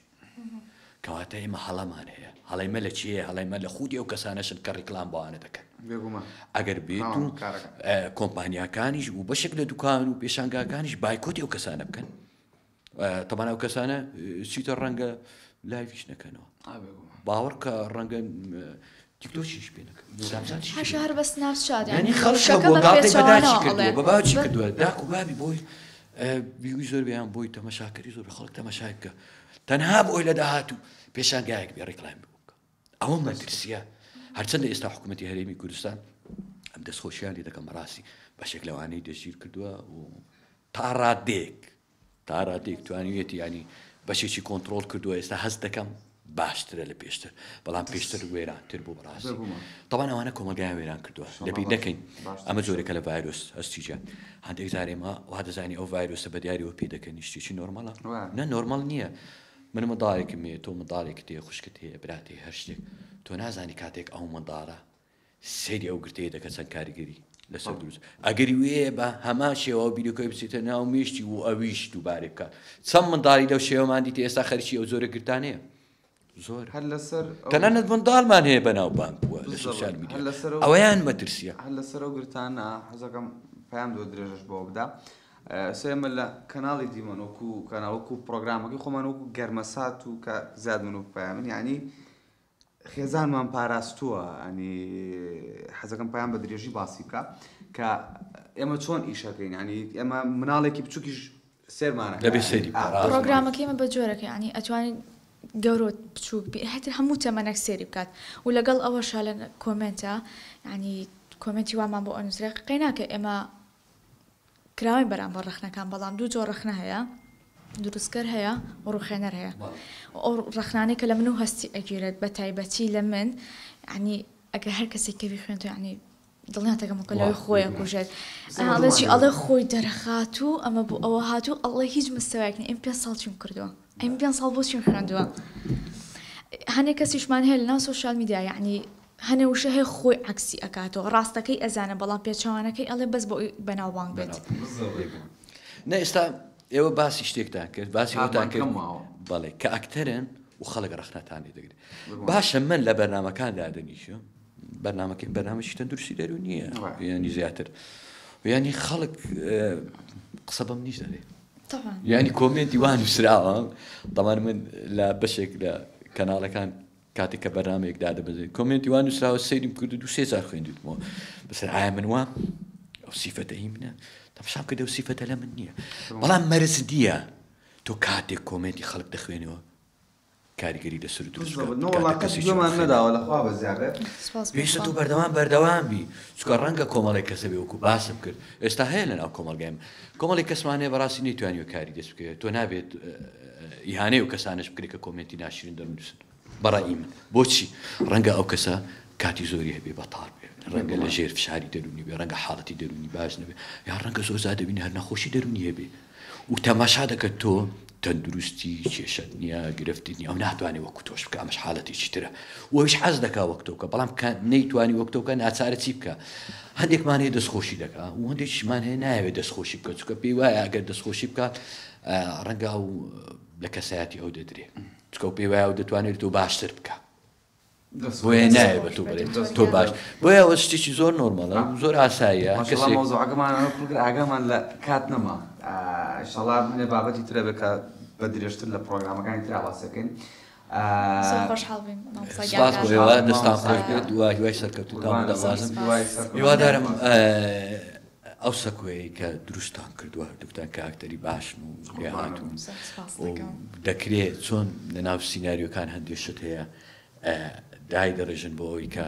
کەواتە ئێمە هەڵەمان هەیە هەڵەیمە لە چیە هەڵەیمە لە خودی ئەو کەسانەشن کە ڕیکلام بۆوانە دەکەن ئەگەر بێت و کۆمپانیاکانیش و بەشێک لە دوکان و پێشانگاکانیش بایکۆتی ئەو کەسانە بکەن تەمان ئەو کەسانە چیتە ڕەنگە لایڤیش نەکەنەوە باوەڕ کە ڕەنگە تیکتۆکیش پێ هەر بە سناپچات ینی خەڵکە بۆ گاڵتێک بەداچی کردووە بە باوکی کردووە داک و بابی بۆی بیوی زۆر بێیان بۆی تەمەشاکەری زۆر خەڵک تەمەشای بکە تەنها بۆی لە داهات و پێشانگایەک بێ ڕیکلام بکە ئەوە مەترسیە هەرچەندە ئێستا حکوومەتی هەرێمی کوردستان ئەم دەستخۆشییان لێ دەکەم ڕاستی بەشێک لەوانەی دەژیر کردووە و تا ڕادێک توانیوێتی ینی بەشێکی کۆنتترۆل کردووە ئێستا هەست دەکەم باشترە لە پێشتر بەڵام پێشتر وێرانتر بوو بەڕاستی تەوان ئەوانە کۆمەلگای وێران کردووە لەبیر نەکەین ئەمە جۆرێکە لە ڤایرۆس هەستیجان هەندێک جار ئێمە وا دەزانی ئەو ڤایرۆسە بە دیاریەوە پێ دەکەنی شتێکی نۆرمەڵە نە نۆرمەڵ نییە من منداڵێکم هەیە تۆ منداڵێکت هەیە خوشکت هەیە براتی هەر شتێک تۆ نازانی کاتێک ئەو منداڵە سەیری ئەو گرتەیە دەکەن چەند کاریگەری لەسەر دروست ئەگەری وێ بە هەمان شێوە بیرۆکەی بچێتە ناو میشتی و ئەویش دووبارێک بکات چەند منداڵی لەو شێوەمان دیتە ئێستا خەرکی ئەو زۆرە گرتانەیە زۆر هەر لەسەر تەنانەت منداڵمان هەیە بەناو بانک بووە لە سوسیال میدیا ئەوەیان مەترسیە هەر لەسەر ئەو گرتانە حەزەکەم پەیام دۆ درێژش بۆ بدا سێمە لە کەناڵی دیمەنۆکو کەناڵوەکو پرۆگرامەکەی خۆمانەوەکو گەرمەسات و کە زیاد من و پەیامن یعنی خێزانمان پاراستووە ینی حەزەکەم پەیام بە درێژی باسی بکە کە ئێمە چۆن ئیشەکەین ینی ئێمە مناڵێکی بچووکیش سيرمانك دەبێت سەیری پرۆگرامەکەی بە جۆرەکە یعنی ئەتوانین گەورۆ بچووک هەتی هەموو تەمەنێک سێری بکات و لەگەڵ ئەوەش لە کۆمنتە ینی کۆمنتی وامان بۆ ئەنووسرێ قەیناکە ئێمە کراوی بەرامبەر ڕخنەکان بەڵام دوو جۆر ڕخنە هەیە دروستکەر هەیە و ڕوخێنەر هەیە ئەو ڕخنانەی کە لە من و هەستی ئەگیرێت بە تایبەتی لە من ینی ئەگە هەر کەسێک کەوی خوێنتو ینی دڵنیاتەکەمەکە لەوەی خۆیە کوژێت ئەڵێکی ئەڵێ خۆی دەرەخات و ئەمە بوو ئەوە هاتوو ئەڵێ هیچ مستەوەیەکنی ئەم 5 ساڵ چیم کردووە ئەم 5 ساڵ بۆ چیم خوێندووە هەنێک کەسیشمان هەیە لەناو سۆشیال میدیا یعنی هەنێ وشە هەیە خۆی عکسی ئەکاتەوە ڕاستەکەی ئەزانە بەڵام پێچەوانەکەی ئەڵێ بەس بۆ بەناوبانگ بێت نە ئێستا ئێوە باسی شتێکتان کرد باسی هەتان کرد بەڵێ کە ئەکتەرن و خەڵک ڕخنەتانی دەگرێت باشە من لە بەرنامەکاندا دەنیشە بەرنامەی تەندروستی دەرو نییە ینی زیاتر ینی خەڵک قسە بەم نیش دەڵێ ینی کۆمنتی وان نووسراوە دەمان من لە بەشێک لە کەناڵەکان کاتێک کە بەرنامەیەکدا دەبێت کۆمنتی وان نووسراوە سەیریم کرد و 3 جار خوێندوتمەوە بەسەر ئایا من وام ئەو سیفەتە هی منە تەماشام کردە و سیفەتە لە من نییە بەڵام مەرزدیە تۆ کاتێک کۆمنتی خەڵک دەخوێنەوە کاریگەری دەسەر پێویستە تۆ بەردەوام بی چکە ڕەنگە کۆمەڵی کەسە بێ وەکو باسم کرد ئێستا هەیە لەناو کۆمەڵگەیم کۆمەڵی کەسمانەیە بەڕاستی نەیتوانیوە کاری دەست بکەوێت تۆ نابێت ئیهانەی و کەسانش بکرێت کە کۆمنتی ناشرین دەنووسن بەڕای من بۆچی ڕەنگە ئەو کەسە کاتی زۆری هەبێ بەتاڵ بێ ڕەنگە لە ژێر فشاری دەرونی بێ ڕەنگە حاڵەتی دەرونی باش نەبێ یا ڕەنگە زۆر زیاد دەبینی هەر نەخۆشی دەرونی هەبێ و تەماشا دەکەت تۆ تەندروستی کێشەت نییە گرفتی نییە ئەو ناتوانێت وەکو تۆش بکە ئەمەش حاڵەتێکی ترە وەویش حەز دەکا وەکتۆکە بەڵام نەیتوانی وەکتۆکە ناچارە چی بکە هەندێکمان هەیە دەستخۆشی دەکا و هەندێکیشمان هەیە ناوێت دەستخۆشی بکە چکە پێی وایە ئەگەر دەستخۆشی بکە ڕەنگە و لە کەسایەتی ئەو دەدرێت چکە پێی وایە و دەتوانێت تۆ باشتر بکە بۆیە نایە بە تۆ بڵێت تۆ باش بۆیە ئەوە شتێکی زۆر نۆرمەڵە زۆر ئاساییە ئاگامان لە کات نەما ئینشەڵا منێ بابەتی ترە بێت کە بە درێژتر لە پرۆگرامەکانی تر ئاواسەکەین دەستان خۆش بێت دوای سەرکەوتوتان دەوازم هیوادارم ئەو سەکوێی کە دروستان کردووە دوتان کە ئاکتەری باشن و هاتوون دەکرێت چۆن لە ناو سیناریۆکان هەندێک شت هەیە دای دەڕێژن بۆ ئەوی کە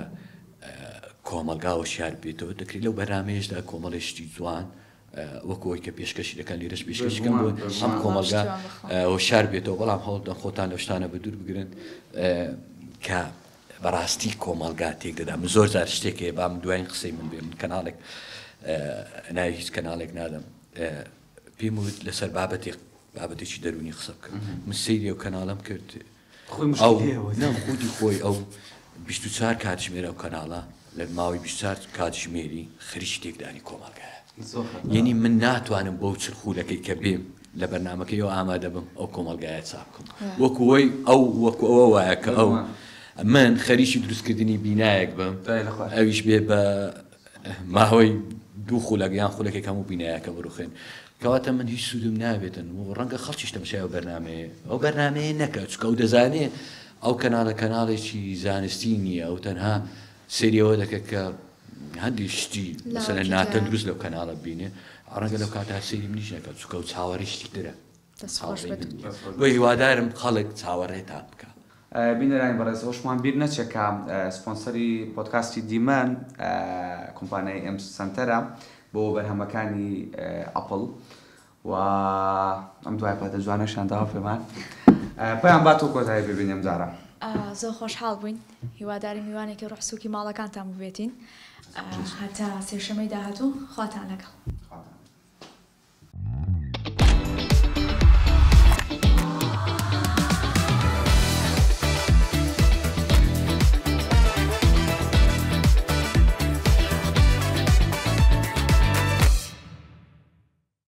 کۆمەلگا و شار بێتەوە دەکرێت لەو بەرنامەیەشدا کۆمەڵێشتی جوان وەکەوەی کە پێشکەشی دەکەن لێرەش پێشکەشیکەم بۆ ئەم کۆمەلگا هۆشیار بێتەوە بەڵام هەوڵدەن خۆتان لە شتانە بە دوور بگرن کە بەڕاستی کۆمەلگا تێک دەدا من زۆر جار شتێک هەیە بام دوایین قسەی من بێ من کەناڵێک ناوی هیچ کەناڵێک نادەم پێم وت لەسەر بابەتێکی دەرونی قسە بکەم من سەیری ئەو کەناڵەم کرد خودی خۆی ئەو 24 کاتژمێرە ئەو کەناڵە لە ماوەی 24 کاتژمێری خەریکی تێکدانی کۆمەلگایە یعنی من ناتوانم بۆ چرخولەکەی کە بێم لە بەرنامەکەیەوە ئامادە بم ئەو کۆمەلگایە چاپ بکەم وەکوەوەی وەکو ئەوە وایە کە ئەو من خەریکی دروستکردنی بینایەک بم ئەویش بێ بە ماوەی دوو خولەکیان خولەکێک هەموو بینایەکە بڕوخێن کەواتە من هیچ سوودم نابێتن و ڕەنگە خەڵکیش تەماشای ئەو بەرنامەیە نەکە چکە ئەو دەزانێت ئەو کەناڵێکی زانستی نییە ئەو تەنها سریەوە دەکەت کە هەندی شتی مەسەلەن ناتەندروست لەو کەناڵە بینێ ڕەنگە لەو کاتا سەیری منیش نەکات چکە و چاوەڕێشتی ترە بۆ هیوادارم خەڵک چاوەڕێتان بکە بینەرانی بەڕێز ئەوشمان بیر نەچێکە سپۆنسەری پۆدکاستی دیمەن کۆمپانیای ئەم سنتەرە بۆ بەرهەمەکانی ئەپڵ و ئەم دوای پاتە جوانەشانداوە پێمان پێیان با تۆ کۆتایی ببینیم جارە زۆر خۆشحاڵ بووین هیواداری میوانێکی ڕوحسووکی ماڵەکانتان ببێتین هەتا سێشەمەی داهاتوو خواتان لەگەڵ